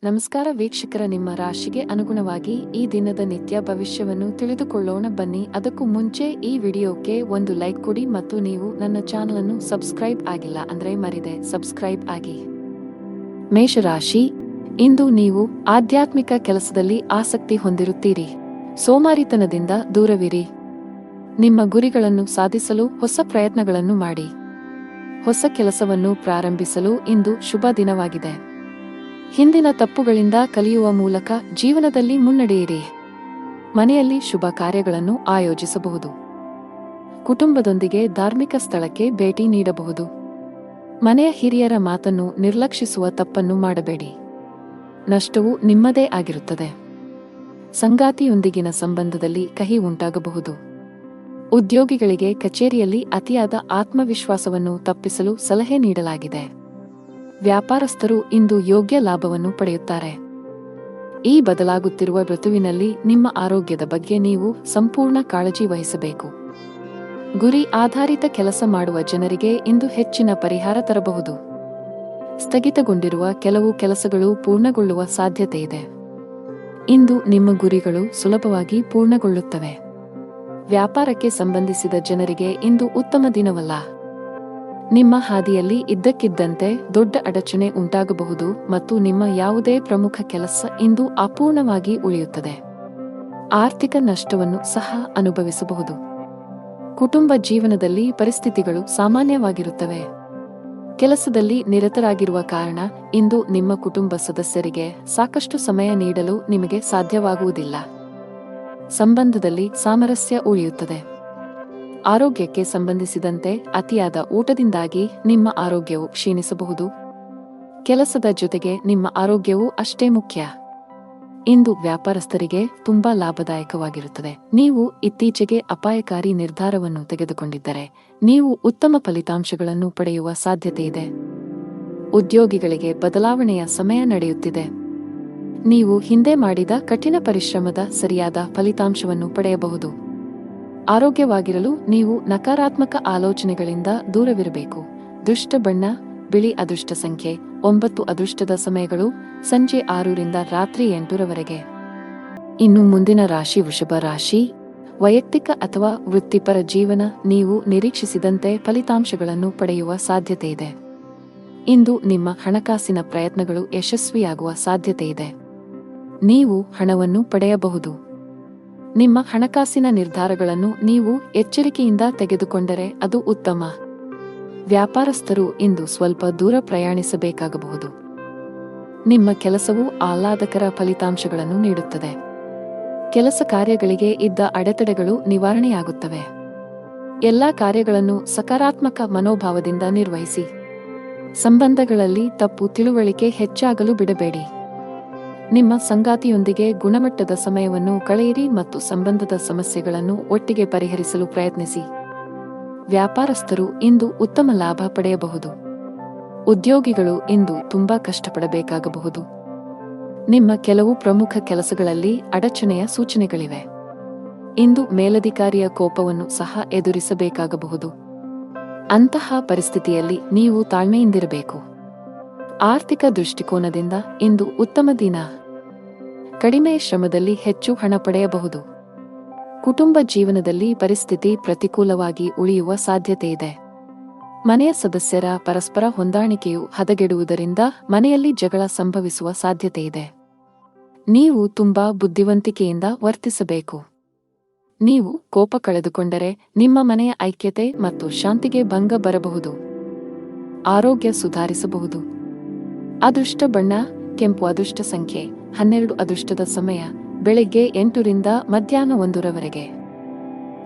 ನಮಸ್ಕಾರ ವೀಕ್ಷಕರ, ನಿಮ್ಮ ರಾಶಿಗೆ ಅನುಗುಣವಾಗಿ ಈ ದಿನದ ನಿತ್ಯ ಭವಿಷ್ಯವನ್ನು ತಿಳಿದುಕೊಳ್ಳೋಣ ಬನ್ನಿ. ಅದಕ್ಕೂ ಮುಂಚೆ ಈ ವಿಡಿಯೋಕ್ಕೆ ಒಂದು ಲೈಕ್ ಕೊಡಿ ಮತ್ತು ನೀವು ನನ್ನ ಚಾನಲ್ ಅನ್ನು ಸಬ್ಸ್ಕ್ರೈಬ್ ಆಗಿಲ್ಲ ಅಂದ್ರೆ ಮರಿದೆ ಸಬ್ಸ್ಕ್ರೈಬ್ ಆಗಿ. ಮೇಷರಾಶಿ, ಇಂದು ನೀವು ಆಧ್ಯಾತ್ಮಿಕ ಕೆಲಸದಲ್ಲಿ ಆಸಕ್ತಿ ಹೊಂದಿರುತ್ತೀರಿ. ಸೋಮಾರಿತನದಿಂದ ದೂರವಿರಿ. ನಿಮ್ಮ ಗುರಿಗಳನ್ನು ಸಾಧಿಸಲು ಹೊಸ ಪ್ರಯತ್ನಗಳನ್ನು ಮಾಡಿ. ಹೊಸ ಕೆಲಸವನ್ನು ಪ್ರಾರಂಭಿಸಲು ಇಂದು ಶುಭ ದಿನವಾಗಿದೆ. ಹಿಂದಿನ ತಪ್ಪುಗಳಿಂದ ಕಲಿಯುವ ಮೂಲಕ ಜೀವನದಲ್ಲಿ ಮುನ್ನಡೆಯಿರಿ. ಮನೆಯಲ್ಲಿ ಶುಭ ಕಾರ್ಯಗಳನ್ನು ಆಯೋಜಿಸಬಹುದು. ಕುಟುಂಬದೊಂದಿಗೆ ಧಾರ್ಮಿಕ ಸ್ಥಳಕ್ಕೆ ಭೇಟಿ ನೀಡಬಹುದು. ಮನೆಯ ಹಿರಿಯರ ಮಾತನ್ನು ನಿರ್ಲಕ್ಷಿಸುವ ತಪ್ಪನ್ನು ಮಾಡಬೇಡಿ. ನಷ್ಟವು ನಿಮ್ಮದೇ ಆಗಿರುತ್ತದೆ. ಸಂಗಾತಿಯೊಂದಿಗಿನ ಸಂಬಂಧದಲ್ಲಿ ಕಹಿ ಉಂಟಾಗಬಹುದು. ಉದ್ಯೋಗಿಗಳಿಗೆ ಕಚೇರಿಯಲ್ಲಿ ಅತಿಯಾದ ಆತ್ಮವಿಶ್ವಾಸವನ್ನು ತಪ್ಪಿಸಲು ಸಲಹೆ ನೀಡಲಾಗಿದೆ. ವ್ಯಾಪಾರಸ್ಥರು ಇಂದು ಯೋಗ್ಯ ಲಾಭವನ್ನು ಪಡೆಯುತ್ತಾರೆ. ಈ ಬದಲಾಗುತ್ತಿರುವ ಋತುವಿನಲ್ಲಿ ನಿಮ್ಮ ಆರೋಗ್ಯದ ಬಗ್ಗೆ ನೀವು ಸಂಪೂರ್ಣ ಕಾಳಜಿ ವಹಿಸಬೇಕು. ಗುರಿ ಆಧಾರಿತ ಕೆಲಸ ಮಾಡುವ ಜನರಿಗೆ ಇಂದು ಹೆಚ್ಚಿನ ಪರಿಹಾರ ತರಬಹುದು. ಸ್ಥಗಿತಗೊಂಡಿರುವ ಕೆಲವು ಕೆಲಸಗಳು ಪೂರ್ಣಗೊಳ್ಳುವ ಸಾಧ್ಯತೆಯಿದೆ. ಇಂದು ನಿಮ್ಮ ಗುರಿಗಳು ಸುಲಭವಾಗಿ ಪೂರ್ಣಗೊಳ್ಳುತ್ತವೆ. ವ್ಯಾಪಾರಕ್ಕೆ ಸಂಬಂಧಿಸಿದ ಜನರಿಗೆ ಇಂದು ಉತ್ತಮ ದಿನವಲ್ಲ. ನಿಮ್ಮ ಹಾದಿಯಲ್ಲಿ ಇದ್ದಕ್ಕಿದ್ದಂತೆ ದೊಡ್ಡ ಅಡಚಣೆ ಉಂಟಾಗಬಹುದು ಮತ್ತು ನಿಮ್ಮ ಯಾವುದೇ ಪ್ರಮುಖ ಕೆಲಸ ಇಂದು ಅಪೂರ್ಣವಾಗಿ ಉಳಿಯುತ್ತದೆ. ಆರ್ಥಿಕ ನಷ್ಟವನ್ನು ಸಹ ಅನುಭವಿಸಬಹುದು. ಕುಟುಂಬ ಜೀವನದಲ್ಲಿ ಪರಿಸ್ಥಿತಿಗಳು ಸಾಮಾನ್ಯವಾಗಿರುತ್ತವೆ. ಕೆಲಸದಲ್ಲಿ ನಿರತರಾಗಿರುವ ಕಾರಣ ಇಂದು ನಿಮ್ಮ ಕುಟುಂಬ ಸದಸ್ಯರಿಗೆ ಸಾಕಷ್ಟು ಸಮಯ ನೀಡಲು ನಿಮಗೆ ಸಾಧ್ಯವಾಗುವುದಿಲ್ಲ. ಸಂಬಂಧದಲ್ಲಿ ಸಾಮರಸ್ಯ ಉಳಿಯುತ್ತದೆ. ಆರೋಗ್ಯಕ್ಕೆ ಸಂಬಂಧಿಸಿದಂತೆ ಅತಿಯಾದ ಊಟದಿಂದಾಗಿ ನಿಮ್ಮ ಆರೋಗ್ಯವು ಕ್ಷೀಣಿಸಬಹುದು. ಕೆಲಸದ ಜೊತೆಗೆ ನಿಮ್ಮ ಆರೋಗ್ಯವೂ ಅಷ್ಟೇ ಮುಖ್ಯ. ಇಂದು ವ್ಯಾಪಾರಸ್ಥರಿಗೆ ತುಂಬಾ ಲಾಭದಾಯಕವಾಗಿರುತ್ತದೆ. ನೀವು ಇತ್ತೀಚೆಗೆ ಅಪಾಯಕಾರಿ ನಿರ್ಧಾರವನ್ನು ತೆಗೆದುಕೊಂಡಿದ್ದರೆ ನೀವು ಉತ್ತಮ ಫಲಿತಾಂಶಗಳನ್ನು ಪಡೆಯುವ ಸಾಧ್ಯತೆಯಿದೆ. ಉದ್ಯೋಗಿಗಳಿಗೆ ಬದಲಾವಣೆಯ ಸಮಯ ನಡೆಯುತ್ತಿದೆ. ನೀವು ಹಿಂದೆ ಮಾಡಿದ ಕಠಿಣ ಪರಿಶ್ರಮದ ಸರಿಯಾದ ಫಲಿತಾಂಶವನ್ನು ಪಡೆಯಬಹುದು. ಆರೋಗ್ಯವಾಗಿರಲು ನೀವು ನಕಾರಾತ್ಮಕ ಆಲೋಚನೆಗಳಿಂದ ದೂರವಿರಬೇಕು. ದುಷ್ಟ ಬಣ್ಣ ಬಿಳಿ. ಅದೃಷ್ಟ ಸಂಖ್ಯೆ 9. ಅದೃಷ್ಟದ ಸಮಯಗಳು ಸಂಜೆ 6 ರಿಂದ ರಾತ್ರಿ 8 ರವರೆಗೆ. ಇನ್ನು ಮುಂದಿನ ರಾಶಿ ವೃಷಭ ರಾಶಿ. ವೈಯಕ್ತಿಕ ಅಥವಾ ವೃತ್ತಿಪರ ಜೀವನ, ನೀವು ನಿರೀಕ್ಷಿಸಿದಂತೆ ಫಲಿತಾಂಶಗಳನ್ನು ಪಡೆಯುವ ಸಾಧ್ಯತೆಯಿದೆ. ಇಂದು ನಿಮ್ಮ ಹಣಕಾಸಿನ ಪ್ರಯತ್ನಗಳು ಯಶಸ್ವಿಯಾಗುವ ಸಾಧ್ಯತೆಯಿದೆ. ನೀವು ಹಣವನ್ನು ಪಡೆಯಬಹುದು. ನಿಮ್ಮ ಹಣಕಾಸಿನ ನಿರ್ಧಾರಗಳನ್ನು ನೀವು ಎಚ್ಚರಿಕೆಯಿಂದ ತೆಗೆದುಕೊಂಡರೆ ಅದು ಉತ್ತಮ. ವ್ಯಾಪಾರಸ್ಥರು ಇಂದು ಸ್ವಲ್ಪ ದೂರ ಪ್ರಯಾಣಿಸಬೇಕಾಗಬಹುದು. ನಿಮ್ಮ ಕೆಲಸವು ಆಹ್ಲಾದಕರ ಫಲಿತಾಂಶಗಳನ್ನು ನೀಡುತ್ತದೆ. ಕೆಲಸ ಕಾರ್ಯಗಳಿಗೆ ಇದ್ದ ಅಡೆತಡೆಗಳು ನಿವಾರಣೆಯಾಗುತ್ತವೆ. ಎಲ್ಲಾ ಕಾರ್ಯಗಳನ್ನು ಸಕಾರಾತ್ಮಕ ಮನೋಭಾವದಿಂದ ನಿರ್ವಹಿಸಿ. ಸಂಬಂಧಗಳಲ್ಲಿ ತಪ್ಪು ತಿಳುವಳಿಕೆ ಹೆಚ್ಚಾಗಲು ಬಿಡಬೇಡಿ. ನಿಮ್ಮ ಸಂಗಾತಿಯೊಂದಿಗೆ ಗುಣಮಟ್ಟದ ಸಮಯವನ್ನು ಕಳೆಯಿರಿ ಮತ್ತು ಸಂಬಂಧದ ಸಮಸ್ಯೆಗಳನ್ನು ಒಟ್ಟಿಗೆ ಪರಿಹರಿಸಲು ಪ್ರಯತ್ನಿಸಿ. ವ್ಯಾಪಾರಸ್ಥರು ಇಂದು ಉತ್ತಮ ಲಾಭ ಪಡೆಯಬಹುದು. ಉದ್ಯೋಗಿಗಳು ಇಂದು ತುಂಬಾ ಕಷ್ಟಪಡಬೇಕಾಗಬಹುದು. ನಿಮ್ಮ ಕೆಲವು ಪ್ರಮುಖ ಕೆಲಸಗಳಲ್ಲಿ ಅಡಚಣೆಯ ಸೂಚನೆಗಳಿವೆ. ಇಂದು ಮೇಲಧಿಕಾರಿಯ ಕೋಪವನ್ನು ಸಹ ಎದುರಿಸಬೇಕಾಗಬಹುದು. ಅಂತಹ ಪರಿಸ್ಥಿತಿಯಲ್ಲಿ ನೀವು ತಾಳ್ಮೆಯಿಂದಿರಬೇಕು. ಆರ್ಥಿಕ ದೃಷ್ಟಿಕೋನದಿಂದ ಇಂದು ಉತ್ತಮ ದಿನ. ಕಡಿಮೆ ಶ್ರಮದಲ್ಲಿ ಹೆಚ್ಚು ಹಣ ಪಡೆಯಬಹುದು. ಕುಟುಂಬ ಜೀವನದಲ್ಲಿ ಪರಿಸ್ಥಿತಿ ಪ್ರತಿಕೂಲವಾಗಿ ಉಳಿಯುವ ಸಾಧ್ಯತೆಯಿದೆ. ಮನೆಯ ಸದಸ್ಯರ ಪರಸ್ಪರ ಹೊಂದಾಣಿಕೆಯು ಹದಗೆಡುವುದರಿಂದ ಮನೆಯಲ್ಲಿ ಜಗಳ ಸಂಭವಿಸುವ ಸಾಧ್ಯತೆಯಿದೆ. ನೀವು ತುಂಬಾ ಬುದ್ಧಿವಂತಿಕೆಯಿಂದ ವರ್ತಿಸಬೇಕು. ನೀವು ಕೋಪ ಕಳೆದುಕೊಂಡರೆ ನಿಮ್ಮ ಮನೆಯ ಐಕ್ಯತೆ ಮತ್ತು ಶಾಂತಿಗೆ ಭಂಗ ಬರಬಹುದು. ಆರೋಗ್ಯ ಸುಧಾರಿಸಬಹುದು. ಅದೃಷ್ಟ ಬಣ್ಣ ಕೆಂಪು. ಅದೃಷ್ಟ ಸಂಖ್ಯೆ 12. ಅದೃಷ್ಟದ ಸಮಯ ಬೆಳಗ್ಗೆ 8 ರಿಂದ ಮಧ್ಯಾಹ್ನ 1 ರವರೆಗೆ.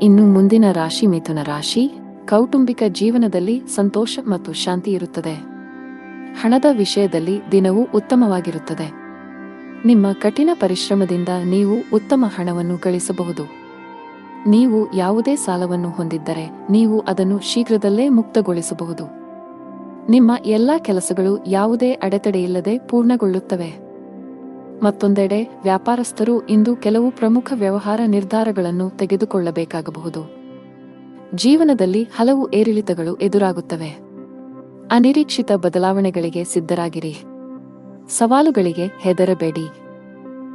ಇನ್ನು ಮುಂದಿನ ರಾಶಿ ಮಿಥುನ ರಾಶಿ. ಕೌಟುಂಬಿಕ ಜೀವನದಲ್ಲಿ ಸಂತೋಷ ಮತ್ತು ಶಾಂತಿ ಇರುತ್ತದೆ. ಹಣದ ವಿಷಯದಲ್ಲಿ ದಿನವೂ ಉತ್ತಮವಾಗಿರುತ್ತದೆ. ನಿಮ್ಮ ಕಠಿಣ ಪರಿಶ್ರಮದಿಂದ ನೀವು ಉತ್ತಮ ಹಣವನ್ನು ಗಳಿಸಬಹುದು. ನೀವು ಯಾವುದೇ ಸಾಲವನ್ನು ಹೊಂದಿದ್ದರೆ ನೀವು ಅದನ್ನು ಶೀಘ್ರದಲ್ಲೇ ಮುಕ್ತಗೊಳಿಸಬಹುದು. ನಿಮ್ಮ ಎಲ್ಲಾ ಕೆಲಸಗಳು ಯಾವುದೇ ಅಡೆತಡೆಯಿಲ್ಲದೆ ಪೂರ್ಣಗೊಳ್ಳುತ್ತವೆ. ಮತ್ತೊಂದೆಡೆ ವ್ಯಾಪಾರಸ್ಥರು ಇಂದು ಕೆಲವು ಪ್ರಮುಖ ವ್ಯವಹಾರ ನಿರ್ಧಾರಗಳನ್ನು ತೆಗೆದುಕೊಳ್ಳಬೇಕಾಗಬಹುದು. ಜೀವನದಲ್ಲಿ ಹಲವು ಏರಿಳಿತಗಳು ಎದುರಾಗುತ್ತವೆ. ಅನಿರೀಕ್ಷಿತ ಬದಲಾವಣೆಗಳಿಗೆ ಸಿದ್ಧರಾಗಿರಿ. ಸವಾಲುಗಳಿಗೆ ಹೆದರಬೇಡಿ.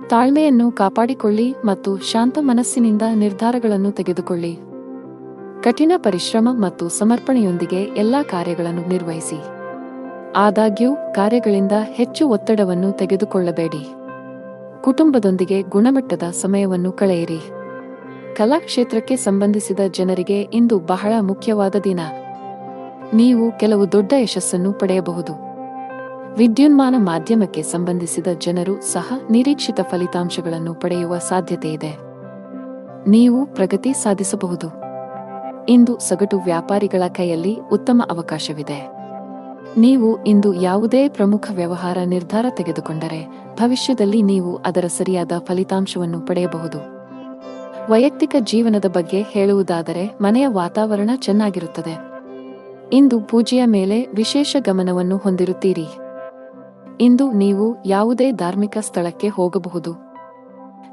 ತಾಳ್ಮೆಯನ್ನು ಕಾಪಾಡಿಕೊಳ್ಳಿ ಮತ್ತು ಶಾಂತ ಮನಸ್ಸಿನಿಂದ ನಿರ್ಧಾರಗಳನ್ನು ತೆಗೆದುಕೊಳ್ಳಿ. ಕಠಿಣ ಪರಿಶ್ರಮ ಮತ್ತು ಸಮರ್ಪಣೆಯೊಂದಿಗೆ ಎಲ್ಲಾ ಕಾರ್ಯಗಳನ್ನು ನಿರ್ವಹಿಸಿ. ಆದಾಗ್ಯೂ ಕಾರ್ಯಗಳಿಂದ ಹೆಚ್ಚು ಒತ್ತಡವನ್ನು ತೆಗೆದುಕೊಳ್ಳಬೇಡಿ. ಕುಟುಂಬದೊಂದಿಗೆ ಗುಣಮಟ್ಟದ ಸಮಯವನ್ನು ಕಳೆಯಿರಿ. ಕಲಾ ಕ್ಷೇತ್ರಕ್ಕೆ ಸಂಬಂಧಿಸಿದ ಜನರಿಗೆ ಇಂದು ಬಹಳ ಮುಖ್ಯವಾದ ದಿನ. ನೀವು ಕೆಲವು ದೊಡ್ಡ ಯಶಸ್ಸನ್ನು ಪಡೆಯಬಹುದು. ವಿದ್ಯುನ್ಮಾನ ಮಾಧ್ಯಮಕ್ಕೆ ಸಂಬಂಧಿಸಿದ ಜನರು ಸಹ ನಿರೀಕ್ಷಿತ ಫಲಿತಾಂಶಗಳನ್ನು ಪಡೆಯುವ ಸಾಧ್ಯತೆಯಿದೆ. ನೀವು ಪ್ರಗತಿ ಸಾಧಿಸಬಹುದು. ಇಂದು ಸಗಟು ವ್ಯಾಪಾರಿಗಳ ಕೈಯಲ್ಲಿ ಉತ್ತಮ ಅವಕಾಶವಿದೆ. ನೀವು ಇಂದು ಯಾವುದೇ ಪ್ರಮುಖ ವ್ಯವಹಾರ ನಿರ್ಧಾರ ತೆಗೆದುಕೊಂಡರೆ ಭವಿಷ್ಯದಲ್ಲಿ ನೀವು ಅದರ ಸರಿಯಾದ ಫಲಿತಾಂಶವನ್ನು ಪಡೆಯಬಹುದು. ವೈಯಕ್ತಿಕ ಜೀವನದ ಬಗ್ಗೆ ಹೇಳುವುದಾದರೆ ಮನೆಯ ವಾತಾವರಣ ಚೆನ್ನಾಗಿರುತ್ತದೆ. ಇಂದು ಪೂಜೆಯ ಮೇಲೆ ವಿಶೇಷ ಗಮನವನ್ನು ಹೊಂದಿರುತ್ತೀರಿ. ಇಂದು ನೀವು ಯಾವುದೇ ಧಾರ್ಮಿಕ ಸ್ಥಳಕ್ಕೆ ಹೋಗಬಹುದು.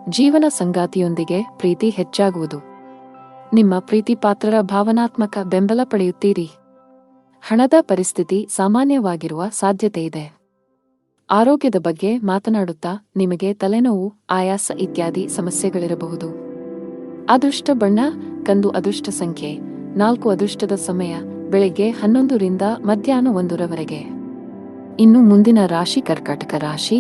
ಜೀವನ ಸಂಗಾತಿಯೊಂದಿಗೆ ಪ್ರೀತಿ ಹೆಚ್ಚಾಗುವುದು. ನಿಮ್ಮ ಪ್ರೀತಿಪಾತ್ರರ ಭಾವನಾತ್ಮಕ ಬೆಂಬಲ ಪಡೆಯುತ್ತೀರಿ. ಹಣದ ಪರಿಸ್ಥಿತಿ ಸಾಮಾನ್ಯವಾಗಿರುವ ಸಾಧ್ಯತೆಯಿದೆ. ಆರೋಗ್ಯದ ಬಗ್ಗೆ ಮಾತನಾಡುತ್ತಾ ನಿಮಗೆ ತಲೆನೋವು, ಆಯಾಸ ಇತ್ಯಾದಿ ಸಮಸ್ಯೆಗಳಿರಬಹುದು. ಅದೃಷ್ಟ ಬಣ್ಣ ಕಂದು, ಅದೃಷ್ಟ ಸಂಖ್ಯೆ 4, ಅದೃಷ್ಟದ ಸಮಯ ಬೆಳಗ್ಗೆ 11 ರಿಂದ ಮಧ್ಯಾಹ್ನ 1 ರವರೆಗೆ. ಇನ್ನು ಮುಂದಿನ ರಾಶಿ ಕರ್ಕಾಟಕ ರಾಶಿ.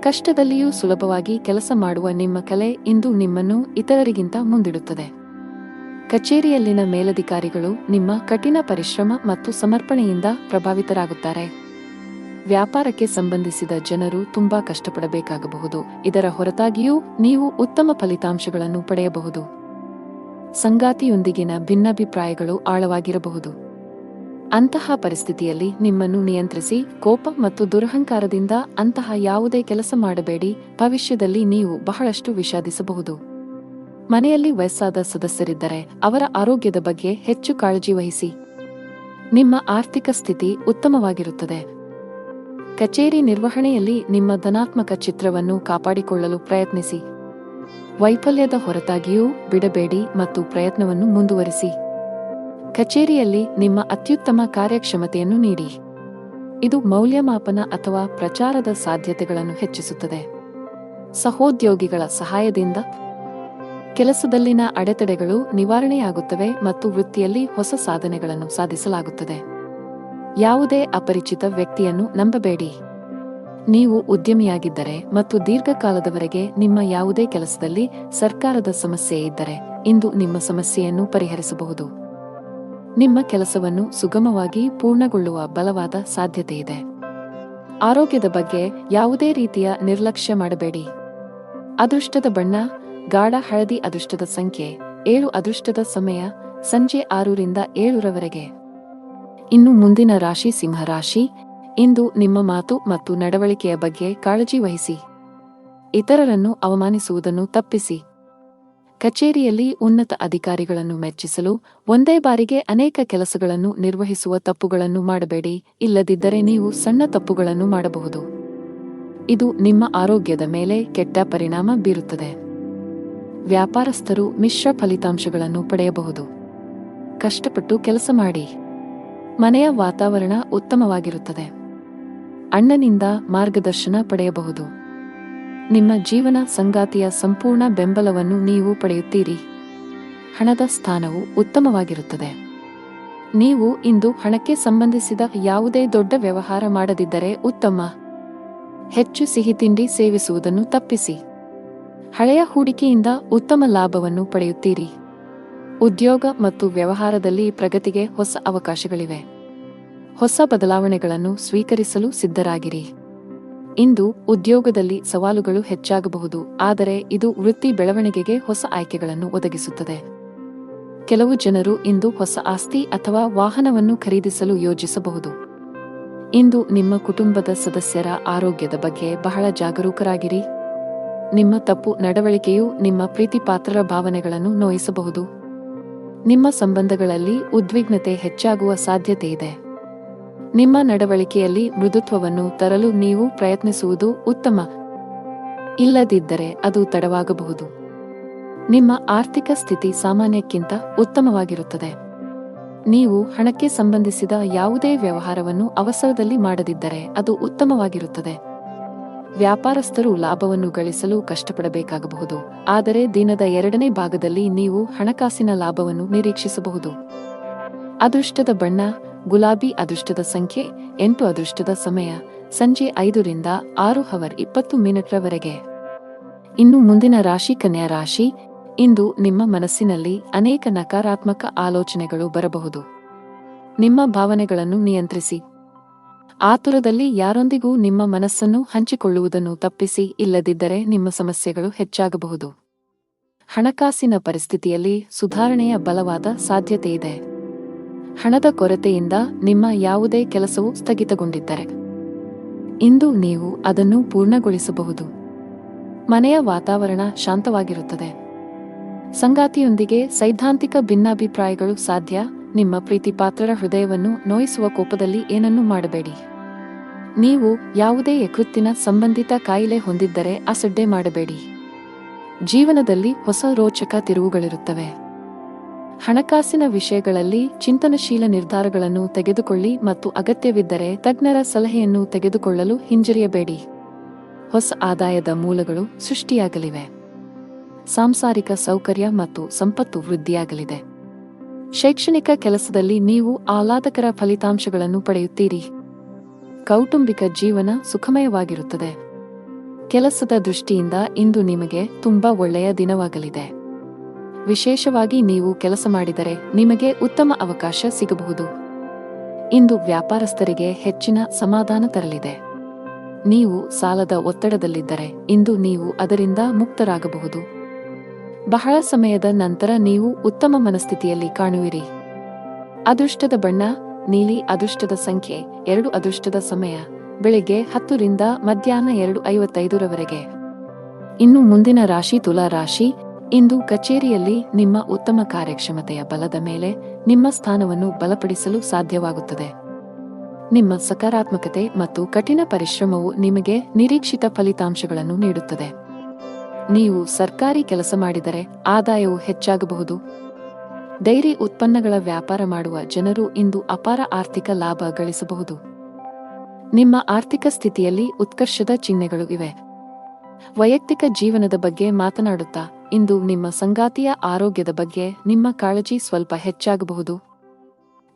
ಕಷ್ಟದಲ್ಲಿಯೂ ಸುಲಭವಾಗಿ ಕೆಲಸ ಮಾಡುವ ನಿಮ್ಮ ಕಲೆ ಇಂದು ನಿಮ್ಮನ್ನು ಇತರರಿಗಿಂತ ಮುಂದಿಡುತ್ತದೆ. ಕಚೇರಿಯಲ್ಲಿನ ಮೇಲಧಿಕಾರಿಗಳು ನಿಮ್ಮ ಕಠಿಣ ಪರಿಶ್ರಮ ಮತ್ತು ಸಮರ್ಪಣೆಯಿಂದ ಪ್ರಭಾವಿತರಾಗುತ್ತಾರೆ. ವ್ಯಾಪಾರಕ್ಕೆ ಸಂಬಂಧಿಸಿದ ಜನರು ತುಂಬಾ ಕಷ್ಟಪಡಬೇಕಾಗಬಹುದು. ಇದರ ಹೊರತಾಗಿಯೂ ನೀವು ಉತ್ತಮ ಫಲಿತಾಂಶಗಳನ್ನು ಪಡೆಯಬಹುದು. ಸಂಗಾತಿಯೊಂದಿಗಿನ ಭಿನ್ನಾಭಿಪ್ರಾಯಗಳು ಆಳವಾಗಿರಬಹುದು. ಅಂತಹ ಪರಿಸ್ಥಿತಿಯಲ್ಲಿ ನಿಮ್ಮನ್ನು ನಿಯಂತ್ರಿಸಿ. ಕೋಪ ಮತ್ತು ದುರಹಂಕಾರದಿಂದ ಅಂತಹ ಯಾವುದೇ ಕೆಲಸ ಮಾಡಬೇಡಿ. ಭವಿಷ್ಯದಲ್ಲಿ ನೀವು ಬಹಳಷ್ಟು ವಿಷಾದಿಸಬಹುದು. ಮನೆಯಲ್ಲಿ ವಯಸ್ಸಾದ ಸದಸ್ಯರಿದ್ದರೆ ಅವರ ಆರೋಗ್ಯದ ಬಗ್ಗೆ ಹೆಚ್ಚು ಕಾಳಜಿ ವಹಿಸಿ. ನಿಮ್ಮ ಆರ್ಥಿಕ ಸ್ಥಿತಿ ಉತ್ತಮವಾಗಿರುತ್ತದೆ. ಕಚೇರಿ ನಿರ್ವಹಣೆಯಲ್ಲಿ ನಿಮ್ಮ ಧನಾತ್ಮಕ ಚಿತ್ರವನ್ನು ಕಾಪಾಡಿಕೊಳ್ಳಲು ಪ್ರಯತ್ನಿಸಿ. ವೈಫಲ್ಯದ ಹೊರತಾಗಿಯೂ ಬಿಡಬೇಡಿ ಮತ್ತು ಪ್ರಯತ್ನವನ್ನು ಮುಂದುವರಿಸಿ. ಕಚೇರಿಯಲ್ಲಿ ನಿಮ್ಮ ಅತ್ಯುತ್ತಮ ಕಾರ್ಯಕ್ಷಮತೆಯನ್ನು ನೀಡಿ. ಇದು ಮೌಲ್ಯಮಾಪನ ಅಥವಾ ಪ್ರಚಾರದ ಸಾಧ್ಯತೆಗಳನ್ನು ಹೆಚ್ಚಿಸುತ್ತದೆ. ಸಹೋದ್ಯೋಗಿಗಳ ಸಹಾಯದಿಂದ ಕೆಲಸದಲ್ಲಿನ ಅಡೆತಡೆಗಳು ನಿವಾರಣೆಯಾಗುತ್ತವೆ ಮತ್ತು ವೃತ್ತಿಯಲ್ಲಿ ಹೊಸ ಸಾಧನೆಗಳನ್ನು ಸಾಧಿಸಲಾಗುತ್ತದೆ. ಯಾವುದೇ ಅಪರಿಚಿತ ವ್ಯಕ್ತಿಯನ್ನು ನಂಬಬೇಡಿ. ನೀವು ಉದ್ಯಮಿಯಾಗಿದ್ದರೆ ಮತ್ತು ದೀರ್ಘಕಾಲದವರೆಗೆ ನಿಮ್ಮ ಯಾವುದೇ ಕೆಲಸದಲ್ಲಿ ಸರ್ಕಾರದ ಸಮಸ್ಯೆ ಇದ್ದರೆ ಇಂದು ನಿಮ್ಮ ಸಮಸ್ಯೆಯನ್ನು ಪರಿಹರಿಸಬಹುದು. ನಿಮ್ಮ ಕೆಲಸವನ್ನು ಸುಗಮವಾಗಿ ಪೂರ್ಣಗೊಳ್ಳುವ ಬಲವಾದ ಸಾಧ್ಯತೆಯಿದೆ. ಆರೋಗ್ಯದ ಬಗ್ಗೆ ಯಾವುದೇ ರೀತಿಯ ನಿರ್ಲಕ್ಷ್ಯ ಮಾಡಬೇಡಿ. ಅದೃಷ್ಟದ ಬಣ್ಣ ಗಾಢ ಹಳದಿ, ಅದೃಷ್ಟದ ಸಂಖ್ಯೆ 7, ಅದೃಷ್ಟದ ಸಮಯ ಸಂಜೆ 6 ರಿಂದ 7 ರವರೆಗೆ. ಇನ್ನು ಮುಂದಿನ ರಾಶಿ ಸಿಂಹರಾಶಿ. ಇಂದು ನಿಮ್ಮ ಮಾತು ಮತ್ತು ನಡವಳಿಕೆಯ ಬಗ್ಗೆ ಕಾಳಜಿ ವಹಿಸಿ. ಇತರರನ್ನು ಅವಮಾನಿಸುವುದನ್ನು ತಪ್ಪಿಸಿ. ಕಚೇರಿಯಲ್ಲಿ ಉನ್ನತ ಅಧಿಕಾರಿಗಳನ್ನು ಮೆಚ್ಚಿಸಲು ಒಂದೇ ಬಾರಿಗೆ ಅನೇಕ ಕೆಲಸಗಳನ್ನು ನಿರ್ವಹಿಸುವ ತಪ್ಪುಗಳನ್ನು ಮಾಡಬೇಡಿ. ಇಲ್ಲದಿದ್ದರೆ ನೀವು ಸಣ್ಣ ತಪ್ಪುಗಳನ್ನು ಮಾಡಬಹುದು. ಇದು ನಿಮ್ಮ ಆರೋಗ್ಯದ ಮೇಲೆ ಕೆಟ್ಟ ಪರಿಣಾಮ ಬೀರುತ್ತದೆ. ವ್ಯಾಪಾರಸ್ಥರು ಮಿಶ್ರ ಫಲಿತಾಂಶಗಳನ್ನು ಪಡೆಯಬಹುದು. ಕಷ್ಟಪಟ್ಟು ಕೆಲಸ ಮಾಡಿ. ಮನೆಯ ವಾತಾವರಣ ಉತ್ತಮವಾಗಿರುತ್ತದೆ. ಅಣ್ಣನಿಂದ ಮಾರ್ಗದರ್ಶನ ಪಡೆಯಬಹುದು. ನಿಮ್ಮ ಜೀವನ ಸಂಗಾತಿಯ ಸಂಪೂರ್ಣ ಬೆಂಬಲವನ್ನು ನೀವು ಪಡೆಯುತ್ತೀರಿ. ಹಣದ ಸ್ಥಾನವು ಉತ್ತಮವಾಗಿರುತ್ತದೆ. ನೀವು ಇಂದು ಹಣಕ್ಕೆ ಸಂಬಂಧಿಸಿದ ಯಾವುದೇ ದೊಡ್ಡ ವ್ಯವಹಾರ ಮಾಡದಿದ್ದರೆ ಉತ್ತಮ. ಹೆಚ್ಚು ಸಿಹಿತಿಂಡಿ ಸೇವಿಸುವುದನ್ನು ತಪ್ಪಿಸಿ. ಹಳೆಯ ಹೂಡಿಕೆಯಿಂದ ಉತ್ತಮ ಲಾಭವನ್ನು ಪಡೆಯುತ್ತೀರಿ. ಉದ್ಯೋಗ ಮತ್ತು ವ್ಯವಹಾರದಲ್ಲಿ ಪ್ರಗತಿಗೆ ಹೊಸ ಅವಕಾಶಗಳಿವೆ. ಹೊಸ ಬದಲಾವಣೆಗಳನ್ನು ಸ್ವೀಕರಿಸಲು ಸಿದ್ಧರಾಗಿರಿ. ಇಂದು ಉದ್ಯೋಗದಲ್ಲಿ ಸವಾಲುಗಳು ಹೆಚ್ಚಾಗಬಹುದು, ಆದರೆ ಇದು ವೃತ್ತಿ ಬೆಳವಣಿಗೆಗೆ ಹೊಸ ಆಯ್ಕೆಗಳನ್ನು ಒದಗಿಸುತ್ತದೆ. ಕೆಲವು ಜನರು ಇಂದು ಹೊಸ ಆಸ್ತಿ ಅಥವಾ ವಾಹನವನ್ನು ಖರೀದಿಸಲು ಯೋಜಿಸಬಹುದು. ಇಂದು ನಿಮ್ಮ ಕುಟುಂಬದ ಸದಸ್ಯರ ಆರೋಗ್ಯದ ಬಗ್ಗೆ ಬಹಳ ಜಾಗರೂಕರಾಗಿರಿ. ನಿಮ್ಮ ತಪ್ಪು ನಡವಳಿಕೆಯು ನಿಮ್ಮ ಪ್ರೀತಿಪಾತ್ರರ ಭಾವನೆಗಳನ್ನು ನೋಯಿಸಬಹುದು. ನಿಮ್ಮ ಸಂಬಂಧಗಳಲ್ಲಿ ಉದ್ವಿಗ್ನತೆ ಹೆಚ್ಚಾಗುವ ಸಾಧ್ಯತೆಯಿದೆ. ನಿಮ್ಮ ನಡವಳಿಕೆಯಲ್ಲಿ ಮೃದುತ್ವವನ್ನು ತರಲು ನೀವು ಪ್ರಯತ್ನಿಸುವುದು ಉತ್ತಮ. ಇಲ್ಲದಿದ್ದರೆ ಅದು ತಡವಾಗಬಹುದು. ನಿಮ್ಮ ಆರ್ಥಿಕ ಸ್ಥಿತಿ ಸಾಮಾನ್ಯಕ್ಕಿಂತ ಉತ್ತಮವಾಗಿರುತ್ತದೆ. ನೀವು ಹಣಕ್ಕೆ ಸಂಬಂಧಿಸಿದ ಯಾವುದೇ ವ್ಯವಹಾರವನ್ನು ಅವಸರದಲ್ಲಿ ಮಾಡದಿದ್ದರೆ ಅದು ಉತ್ತಮವಾಗಿರುತ್ತದೆ. ವ್ಯಾಪಾರಸ್ಥರು ಲಾಭವನ್ನು ಗಳಿಸಲು ಕಷ್ಟಪಡಬೇಕಾಗಬಹುದು, ಆದರೆ ದಿನದ 2ನೇ ಭಾಗದಲ್ಲಿ ನೀವು ಹಣಕಾಸಿನ ಲಾಭವನ್ನು ನಿರೀಕ್ಷಿಸಬಹುದು. ಅದೃಷ್ಟದ ಬಣ್ಣ ಗುಲಾಬಿ. ಅದೃಷ್ಟದ ಸಂಖ್ಯೆ 8. ಅದೃಷ್ಟದ ಸಮಯ ಸಂಜೆ 5ರಿಂದ 6:20 ಇನ್ನು ಮುಂದಿನ ರಾಶಿ ಕನ್ಯಾ ರಾಶಿ. ಇಂದು ನಿಮ್ಮ ಮನಸ್ಸಿನಲ್ಲಿ ಅನೇಕ ನಕಾರಾತ್ಮಕ ಆಲೋಚನೆಗಳು ಬರಬಹುದು. ನಿಮ್ಮ ಭಾವನೆಗಳನ್ನು ನಿಯಂತ್ರಿಸಿ. ಆತುರದಲ್ಲಿ ಯಾರೊಂದಿಗೂ ನಿಮ್ಮ ಮನಸ್ಸನ್ನು ಹಂಚಿಕೊಳ್ಳುವುದನ್ನು ತಪ್ಪಿಸಿ, ಇಲ್ಲದಿದ್ದರೆ ನಿಮ್ಮ ಸಮಸ್ಯೆಗಳು ಹೆಚ್ಚಾಗಬಹುದು. ಹಣಕಾಸಿನ ಪರಿಸ್ಥಿತಿಯಲ್ಲಿ ಸುಧಾರಣೆಯ ಬಲವಾದ ಸಾಧ್ಯತೆಯಿದೆ. ಹಣದ ಕೊರತೆಯಿಂದ ನಿಮ್ಮ ಯಾವುದೇ ಕೆಲಸವು ಸ್ಥಗಿತಗೊಂಡಿದ್ದರೆ ಇಂದು ನೀವು ಅದನ್ನು ಪೂರ್ಣಗೊಳಿಸಬಹುದು. ಮನೆಯ ವಾತಾವರಣ ಶಾಂತವಾಗಿರುತ್ತದೆ. ಸಂಗಾತಿಯೊಂದಿಗೆ ಸೈದ್ಧಾಂತಿಕ ಭಿನ್ನಾಭಿಪ್ರಾಯಗಳು ಸಾಧ್ಯ. ನಿಮ್ಮ ಪ್ರೀತಿಪಾತ್ರರ ಹೃದಯವನ್ನು ನೋಯಿಸುವ ಕೋಪದಲ್ಲಿ ಏನನ್ನೂ ಮಾಡಬೇಡಿ. ನೀವು ಯಾವುದೇ ಯಕೃತ್ತಿನ ಸಂಬಂಧಿತ ಕಾಯಿಲೆ ಹೊಂದಿದ್ದರೆ ಅಸಡ್ಡೆ ಮಾಡಬೇಡಿ. ಜೀವನದಲ್ಲಿ ಹೊಸ ರೋಚಕ ತಿರುವುಗಳಿರುತ್ತವೆ. ಹಣಕಾಸಿನ ವಿಷಯಗಳಲ್ಲಿ ಚಿಂತನಶೀಲ ನಿರ್ಧಾರಗಳನ್ನು ತೆಗೆದುಕೊಳ್ಳಿ ಮತ್ತು ಅಗತ್ಯವಿದ್ದರೆ ತಜ್ಞರ ಸಲಹೆಯನ್ನು ತೆಗೆದುಕೊಳ್ಳಲು ಹಿಂಜರಿಯಬೇಡಿ. ಹೊಸ ಆದಾಯದ ಮೂಲಗಳು ಸೃಷ್ಟಿಯಾಗಲಿವೆ. ಸಾಂಸಾರಿಕ ಸೌಕರ್ಯ ಮತ್ತು ಸಂಪತ್ತು ವೃದ್ಧಿಯಾಗಲಿದೆ. ಶೈಕ್ಷಣಿಕ ಕೆಲಸದಲ್ಲಿ ನೀವು ಆಹ್ಲಾದಕರ ಫಲಿತಾಂಶಗಳನ್ನು ಪಡೆಯುತ್ತೀರಿ. ಕೌಟುಂಬಿಕ ಜೀವನ ಸುಖಮಯವಾಗಿರುತ್ತದೆ. ಕೆಲಸದ ದೃಷ್ಟಿಯಿಂದ ಇಂದು ನಿಮಗೆ ತುಂಬಾ ಒಳ್ಳೆಯ ದಿನವಾಗಲಿದೆ. ವಿಶೇಷವಾಗಿ ನೀವು ಕೆಲಸ ಮಾಡಿದರೆ ನಿಮಗೆ ಉತ್ತಮ ಅವಕಾಶ ಸಿಗಬಹುದು. ಇಂದು ವ್ಯಾಪಾರಸ್ಥರಿಗೆ ಹೆಚ್ಚಿನ ಸಮಾಧಾನ ತರಲಿದೆ. ನೀವು ಸಾಲದ ಒತ್ತಡದಲ್ಲಿದ್ದರೆ ಇಂದು ನೀವು ಅದರಿಂದ ಮುಕ್ತರಾಗಬಹುದು. ಬಹಳ ಸಮಯದ ನಂತರ ನೀವು ಉತ್ತಮ ಮನಸ್ಥಿತಿಯಲ್ಲಿ ಕಾಣುವಿರಿ. ಅದೃಷ್ಟದ ಬಣ್ಣ ನೀಲಿ. ಅದೃಷ್ಟದ ಸಂಖ್ಯೆ 2. ಅದೃಷ್ಟದ ಸಮಯ ಬೆಳಿಗ್ಗೆ 10ರಿಂದ ಮಧ್ಯಾಹ್ನ 2:55 ಇನ್ನು ಮುಂದಿನ ರಾಶಿ ತುಲಾ ರಾಶಿ. ಇಂದು ಕಚೇರಿಯಲ್ಲಿ ನಿಮ್ಮ ಉತ್ತಮ ಕಾರ್ಯಕ್ಷಮತೆಯ ಬಲದ ಮೇಲೆ ನಿಮ್ಮ ಸ್ಥಾನವನ್ನು ಬಲಪಡಿಸಲು ಸಾಧ್ಯವಾಗುತ್ತದೆ. ನಿಮ್ಮ ಸಕಾರಾತ್ಮಕತೆ ಮತ್ತು ಕಠಿಣ ಪರಿಶ್ರಮವು ನಿಮಗೆ ನಿರೀಕ್ಷಿತ ಫಲಿತಾಂಶಗಳನ್ನು ನೀಡುತ್ತದೆ. ನೀವು ಸರ್ಕಾರಿ ಕೆಲಸ ಮಾಡಿದರೆ ಆದಾಯವು ಹೆಚ್ಚಾಗಬಹುದು. ಡೈರಿ ಉತ್ಪನ್ನಗಳ ವ್ಯಾಪಾರ ಮಾಡುವ ಜನರು ಇಂದು ಅಪಾರ ಆರ್ಥಿಕ ಲಾಭ ಗಳಿಸಬಹುದು. ನಿಮ್ಮ ಆರ್ಥಿಕ ಸ್ಥಿತಿಯಲ್ಲಿ ಉತ್ಕರ್ಷದ ಚಿಹ್ನೆಗಳು ಇವೆ. ವೈಯಕ್ತಿಕ ಜೀವನದ ಬಗ್ಗೆ ಮಾತನಾಡುತ್ತಾ ಇಂದು ನಿಮ್ಮ ಸಂಗಾತಿಯ ಆರೋಗ್ಯದ ಬಗ್ಗೆ ನಿಮ್ಮ ಕಾಳಜಿ ಸ್ವಲ್ಪ ಹೆಚ್ಚಾಗಬಹುದು.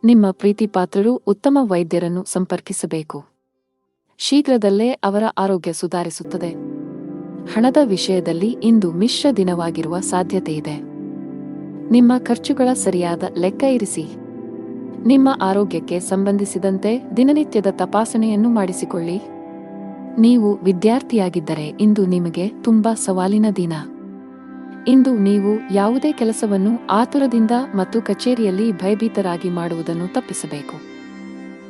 ನಿಮ್ಮ ಪ್ರೀತಿಪಾತ್ರರು ಉತ್ತಮ ವೈದ್ಯರನ್ನು ಸಂಪರ್ಕಿಸಬೇಕು. ಶೀಘ್ರದಲ್ಲೇ ಅವರ ಆರೋಗ್ಯ ಸುಧಾರಿಸುತ್ತದೆ. ಹಣದ ವಿಷಯದಲ್ಲಿ ಇಂದು ಮಿಶ್ರ ದಿನವಾಗಿರುವ ಸಾಧ್ಯತೆಯಿದೆ. ನಿಮ್ಮ ಖರ್ಚುಗಳ ಸರಿಯಾದ ಲೆಕ್ಕ ಇರಿಸಿ. ನಿಮ್ಮ ಆರೋಗ್ಯಕ್ಕೆ ಸಂಬಂಧಿಸಿದಂತೆ ದಿನನಿತ್ಯದ ತಪಾಸಣೆಯನ್ನು ಮಾಡಿಸಿಕೊಳ್ಳಿ. ನೀವು ವಿದ್ಯಾರ್ಥಿಯಾಗಿದ್ದರೆ ಇಂದು ನಿಮಗೆ ತುಂಬಾ ಸವಾಲಿನ ದಿನ. ಇಂದು ನೀವು ಯಾವುದೇ ಕೆಲಸವನ್ನು ಆತುರದಿಂದ ಮತ್ತು ಕಚೇರಿಯಲ್ಲಿ ಭಯಭೀತರಾಗಿ ಮಾಡುವುದನ್ನು ತಪ್ಪಿಸಬೇಕು.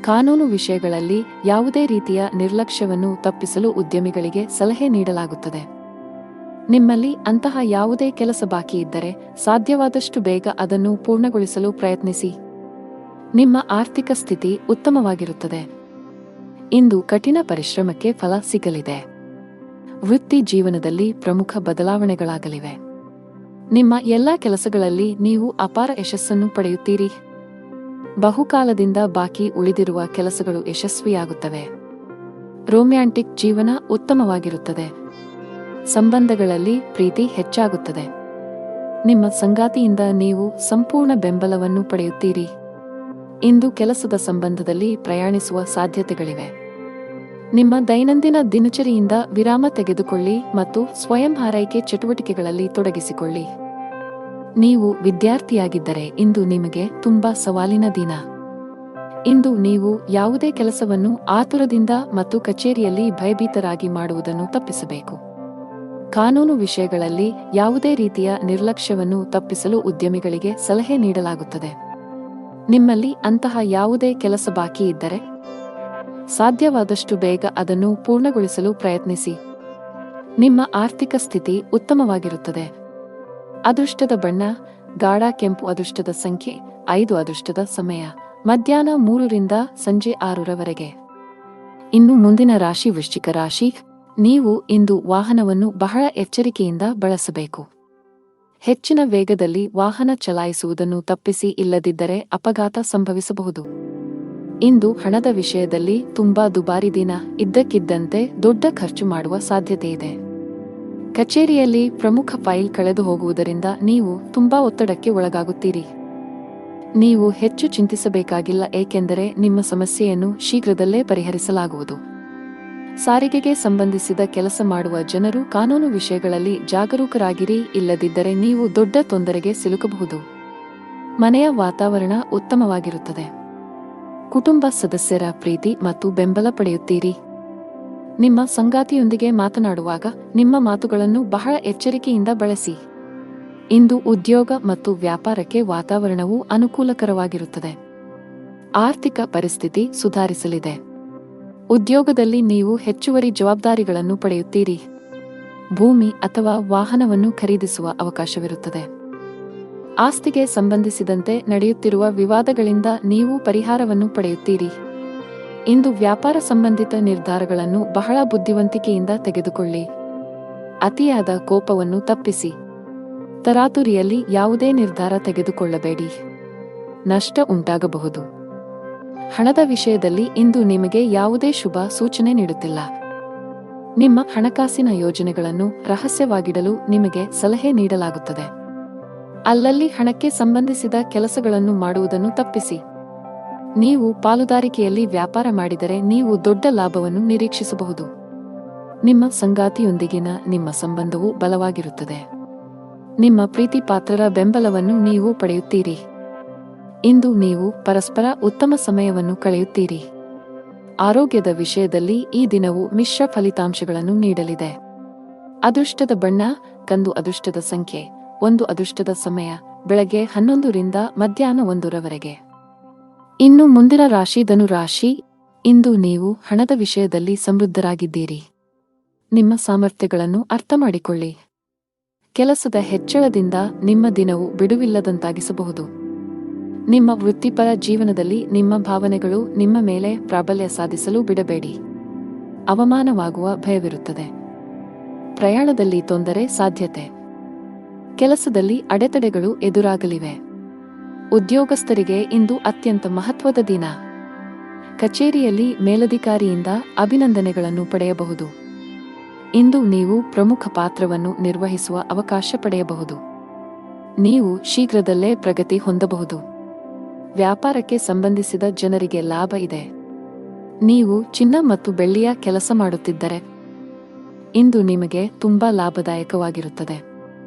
ಕಾನೂನು ವಿಷಯಗಳಲ್ಲಿ ಯಾವುದೇ ರೀತಿಯ ನಿರ್ಲಕ್ಷ್ಯವನ್ನು ತಪ್ಪಿಸಲು ಉದ್ಯಮಿಗಳಿಗೆ ಸಲಹೆ ನೀಡಲಾಗುತ್ತದೆ. ನಿಮ್ಮಲ್ಲಿ ಅಂತಹ ಯಾವುದೇ ಕೆಲಸ ಬಾಕಿ ಇದ್ದರೆ ಸಾಧ್ಯವಾದಷ್ಟು ಬೇಗ ಅದನ್ನು ಪೂರ್ಣಗೊಳಿಸಲು ಪ್ರಯತ್ನಿಸಿ. ನಿಮ್ಮ ಆರ್ಥಿಕ ಸ್ಥಿತಿ ಉತ್ತಮವಾಗಿರುತ್ತದೆ. ಇಂದು ಕಠಿಣ ಪರಿಶ್ರಮಕ್ಕೆ ಫಲ ಸಿಗಲಿದೆ. ವೃತ್ತಿ ಜೀವನದಲ್ಲಿ ಪ್ರಮುಖ ಬದಲಾವಣೆಗಳಾಗಲಿವೆ. ನಿಮ್ಮ ಎಲ್ಲಾ ಕೆಲಸಗಳಲ್ಲಿ ನೀವು ಅಪಾರ ಯಶಸ್ಸನ್ನು ಪಡೆಯುತ್ತೀರಿ. ಬಹುಕಾಲದಿಂದ ಬಾಕಿ ಉಳಿದಿರುವ ಕೆಲಸಗಳು ಯಶಸ್ವಿಯಾಗುತ್ತವೆ. ರೊಮ್ಯಾಂಟಿಕ್ ಜೀವನ ಉತ್ತಮವಾಗಿರುತ್ತದೆ. ಸಂಬಂಧಗಳಲ್ಲಿ ಪ್ರೀತಿ ಹೆಚ್ಚಾಗುತ್ತದೆ. ನಿಮ್ಮ ಸಂಗಾತಿಯಿಂದ ನೀವು ಸಂಪೂರ್ಣ ಬೆಂಬಲವನ್ನು ಪಡೆಯುತ್ತೀರಿ. ಇಂದು ಕೆಲಸದ ಸಂಬಂಧದಲ್ಲಿ ಪ್ರಯಾಣಿಸುವ ಸಾಧ್ಯತೆಗಳಿವೆ. ನಿಮ್ಮ ದೈನಂದಿನ ದಿನಚರಿಯಿಂದ ವಿರಾಮ ತೆಗೆದುಕೊಳ್ಳಿ ಮತ್ತು ಸ್ವಯಂ ಆರೈಕೆ ಚಟುವಟಿಕೆಗಳಲ್ಲಿ ತೊಡಗಿಸಿಕೊಳ್ಳಿ. ನೀವು ವಿದ್ಯಾರ್ಥಿಯಾಗಿದ್ದರೆ ಇಂದು ನಿಮಗೆ ತುಂಬಾ ಸವಾಲಿನ ದಿನ. ಇಂದು ನೀವು ಯಾವುದೇ ಕೆಲಸವನ್ನು ಆತುರದಿಂದ ಮತ್ತು ಕಚೇರಿಯಲ್ಲಿ ಭಯಭೀತರಾಗಿ ಮಾಡುವುದನ್ನು ತಪ್ಪಿಸಬೇಕು. ಕಾನೂನು ವಿಷಯಗಳಲ್ಲಿ ಯಾವುದೇ ರೀತಿಯ ನಿರ್ಲಕ್ಷ್ಯವನ್ನು ತಪ್ಪಿಸಲು ಉದ್ಯಮಿಗಳಿಗೆ ಸಲಹೆ ನೀಡಲಾಗುತ್ತದೆ. ನಿಮ್ಮಲ್ಲಿ ಅಂತಹ ಯಾವುದೇ ಕೆಲಸ ಬಾಕಿ ಇದ್ದರೆ ಸಾಧ್ಯವಾದಷ್ಟು ಬೇಗ ಅದನ್ನು ಪೂರ್ಣಗೊಳಿಸಲು ಪ್ರಯತ್ನಿಸಿ. ನಿಮ್ಮ ಆರ್ಥಿಕ ಸ್ಥಿತಿ ಉತ್ತಮವಾಗಿರುತ್ತದೆ. ಅದೃಷ್ಟದ ಬಣ್ಣ ಗಾಢ ಕೆಂಪು. ಅದೃಷ್ಟದ ಸಂಖ್ಯೆ 5. ಅದೃಷ್ಟದ ಸಮಯ ಮಧ್ಯಾಹ್ನ 3ರಿಂದ ಸಂಜೆ 6 ಇನ್ನು ಮುಂದಿನ ರಾಶಿ ವೃಶ್ಚಿಕ ರಾಶಿ. ನೀವು ಇಂದು ವಾಹನವನ್ನು ಬಹಳ ಎಚ್ಚರಿಕೆಯಿಂದ ಬಳಸಬೇಕು. ಹೆಚ್ಚಿನ ವೇಗದಲ್ಲಿ ವಾಹನ ಚಲಾಯಿಸುವುದನ್ನು ತಪ್ಪಿಸಿ, ಇಲ್ಲದಿದ್ದರೆ ಅಪಘಾತ ಸಂಭವಿಸಬಹುದು. ಇಂದು ಹಣದ ವಿಷಯದಲ್ಲಿ ತುಂಬಾ ದುಬಾರಿ ದಿನ, ಇದ್ದಕ್ಕಿದ್ದಂತೆ ದೊಡ್ಡ ಖರ್ಚು ಮಾಡುವ ಸಾಧ್ಯತೆಯಿದೆ. ಕಚೇರಿಯಲ್ಲಿ ಪ್ರಮುಖ ಫೈಲ್ ಕಳೆದು ಹೋಗುವುದರಿಂದ ನೀವು ತುಂಬಾ ಒತ್ತಡಕ್ಕೆ ಒಳಗಾಗುತ್ತೀರಿ. ನೀವು ಹೆಚ್ಚು ಚಿಂತಿಸಬೇಕಾಗಿಲ್ಲ, ಏಕೆಂದರೆ ನಿಮ್ಮ ಸಮಸ್ಯೆಯನ್ನು ಶೀಘ್ರದಲ್ಲೇ ಪರಿಹರಿಸಲಾಗುವುದು. ಸಾರಿಗೆಗೆ ಸಂಬಂಧಿಸಿದ ಕೆಲಸ ಮಾಡುವ ಜನರು ಕಾನೂನು ವಿಷಯಗಳಲ್ಲಿ ಜಾಗರೂಕರಾಗಿರಿ, ಇಲ್ಲದಿದ್ದರೆ ನೀವು ದೊಡ್ಡ ತೊಂದರೆಗೆ ಸಿಲುಕಬಹುದು. ಮನೆಯ ವಾತಾವರಣ ಉತ್ತಮವಾಗಿರುತ್ತದೆ. ಕುಟುಂಬ ಸದಸ್ಯರ ಪ್ರೀತಿ ಮತ್ತು ಬೆಂಬಲ ಪಡೆಯುತ್ತೀರಿ. ನಿಮ್ಮ ಸಂಗಾತಿಯೊಂದಿಗೆ ಮಾತನಾಡುವಾಗ ನಿಮ್ಮ ಮಾತುಗಳನ್ನು ಬಹಳ ಎಚ್ಚರಿಕೆಯಿಂದ ಬಳಸಿ. ಇಂದು ಉದ್ಯೋಗ ಮತ್ತು ವ್ಯಾಪಾರಕ್ಕೆ ವಾತಾವರಣವು ಅನುಕೂಲಕರವಾಗಿರುತ್ತದೆ. ಆರ್ಥಿಕ ಪರಿಸ್ಥಿತಿ ಸುಧಾರಿಸಲಿದೆ. ಉದ್ಯೋಗದಲ್ಲಿ ನೀವು ಹೆಚ್ಚುವರಿ ಜವಾಬ್ದಾರಿಗಳನ್ನು ಪಡೆಯುತ್ತೀರಿ. ಭೂಮಿ ಅಥವಾ ವಾಹನವನ್ನು ಖರೀದಿಸುವ ಅವಕಾಶವಿರುತ್ತದೆ. ಆಸ್ತಿಗೆ ಸಂಬಂಧಿಸಿದಂತೆ ನಡೆಯುತ್ತಿರುವ ವಿವಾದಗಳಿಂದ ನೀವು ಪರಿಹಾರವನ್ನು ಪಡೆಯುತ್ತೀರಿ. ಇಂದು ವ್ಯಾಪಾರ ಸಂಬಂಧಿತ ನಿರ್ಧಾರಗಳನ್ನು ಬಹಳ ಬುದ್ಧಿವಂತಿಕೆಯಿಂದ ತೆಗೆದುಕೊಳ್ಳಿ. ಅತಿಯಾದ ಕೋಪವನ್ನು ತಪ್ಪಿಸಿ. ತರಾತುರಿಯಲ್ಲಿ ಯಾವುದೇ ನಿರ್ಧಾರ ತೆಗೆದುಕೊಳ್ಳಬೇಡಿ. ನಷ್ಟ ಉಂಟಾಗಬಹುದು. ಹಣದ ವಿಷಯದಲ್ಲಿ ಇಂದು ನಿಮಗೆ ಯಾವುದೇ ಶುಭ ಸೂಚನೆ ನೀಡುತ್ತಿಲ್ಲ. ನಿಮ್ಮ ಹಣಕಾಸಿನ ಯೋಜನೆಗಳನ್ನು ರಹಸ್ಯವಾಗಿಡಲು ನಿಮಗೆ ಸಲಹೆ ನೀಡಲಾಗುತ್ತದೆ. ಅಲ್ಲಲ್ಲಿ ಹಣಕ್ಕೆ ಸಂಬಂಧಿಸಿದ ಕೆಲಸಗಳನ್ನು ಮಾಡುವುದನ್ನು ತಪ್ಪಿಸಿ. ನೀವು ಪಾಲುದಾರಿಕೆಯಲ್ಲಿ ವ್ಯಾಪಾರ ಮಾಡಿದರೆ ನೀವು ದೊಡ್ಡ ಲಾಭವನ್ನು ನಿರೀಕ್ಷಿಸಬಹುದು. ನಿಮ್ಮ ಸಂಗಾತಿಯೊಂದಿಗಿನ ನಿಮ್ಮ ಸಂಬಂಧವು ಬಲವಾಗಿರುತ್ತದೆ. ನಿಮ್ಮ ಪ್ರೀತಿ ಪಾತ್ರರ ಬೆಂಬಲವನ್ನು ನೀವು ಪಡೆಯುತ್ತೀರಿ. ಇಂದು ನೀವು ಪರಸ್ಪರ ಉತ್ತಮ ಸಮಯವನ್ನು ಕಳೆಯುತ್ತೀರಿ. ಆರೋಗ್ಯದ ವಿಷಯದಲ್ಲಿ ಈ ದಿನವು ಮಿಶ್ರ ಫಲಿತಾಂಶಗಳನ್ನು ನೀಡಲಿದೆ. ಅದೃಷ್ಟದ ಬಣ್ಣ ಕಂದು. ಅದೃಷ್ಟದ ಸಂಖ್ಯೆ 1. ಅದೃಷ್ಟದ ಸಮಯ ಬೆಳಗ್ಗೆ 11 ರಿಂದ ಮಧ್ಯಾಹ್ನ 1 ರವರೆಗೆ. ಇನ್ನು ಮುಂದಿನ ರಾಶಿ ಧನು ರಾಶಿ. ಇಂದು ನೀವು ಹಣದ ವಿಷಯದಲ್ಲಿ ಸಮೃದ್ಧರಾಗಿದ್ದೀರಿ. ನಿಮ್ಮ ಸಾಮರ್ಥ್ಯಗಳನ್ನು ಅರ್ಥಮಾಡಿಕೊಳ್ಳಿ. ಕೆಲಸದ ಹೆಚ್ಚಳದಿಂದ ನಿಮ್ಮ ದಿನವು ಬಿಡುವಿಲ್ಲದಂತಾಗಿಸಬಹುದು. ನಿಮ್ಮ ವೃತ್ತಿಪರ ಜೀವನದಲ್ಲಿ ನಿಮ್ಮ ಭಾವನೆಗಳು ನಿಮ್ಮ ಮೇಲೆ ಪ್ರಾಬಲ್ಯ ಸಾಧಿಸಲು ಬಿಡಬೇಡಿ. ಅವಮಾನವಾಗುವ ಭಯವಿರುತ್ತದೆ. ಪ್ರಯಾಣದಲ್ಲಿ ತೊಂದರೆ ಸಾಧ್ಯತೆ. ಕೆಲಸದಲ್ಲಿ ಅಡೆತಡೆಗಳು ಎದುರಾಗಲಿವೆ. ಉದ್ಯೋಗಸ್ಥರಿಗೆ ಇಂದು ಅತ್ಯಂತ ಮಹತ್ವದ ದಿನ. ಕಚೇರಿಯಲ್ಲಿ ಮೇಲಧಿಕಾರಿಯಿಂದ ಅಭಿನಂದನೆಗಳನ್ನು ಪಡೆಯಬಹುದು. ಇಂದು ನೀವು ಪ್ರಮುಖ ಪಾತ್ರವನ್ನು ನಿರ್ವಹಿಸುವ ಅವಕಾಶ ಪಡೆಯಬಹುದು. ನೀವು ಶೀಘ್ರದಲ್ಲೇ ಪ್ರಗತಿ ಹೊಂದಬಹುದು. ವ್ಯಾಪಾರಕ್ಕೆ ಸಂಬಂಧಿಸಿದ ಜನರಿಗೆ ಲಾಭ ಇದೆ. ನೀವು ಚಿನ್ನ ಮತ್ತು ಬೆಳ್ಳಿಯ ಕೆಲಸ ಮಾಡುತ್ತಿದ್ದರೆ ಇಂದು ನಿಮಗೆ ತುಂಬಾ ಲಾಭದಾಯಕವಾಗಿರುತ್ತದೆ.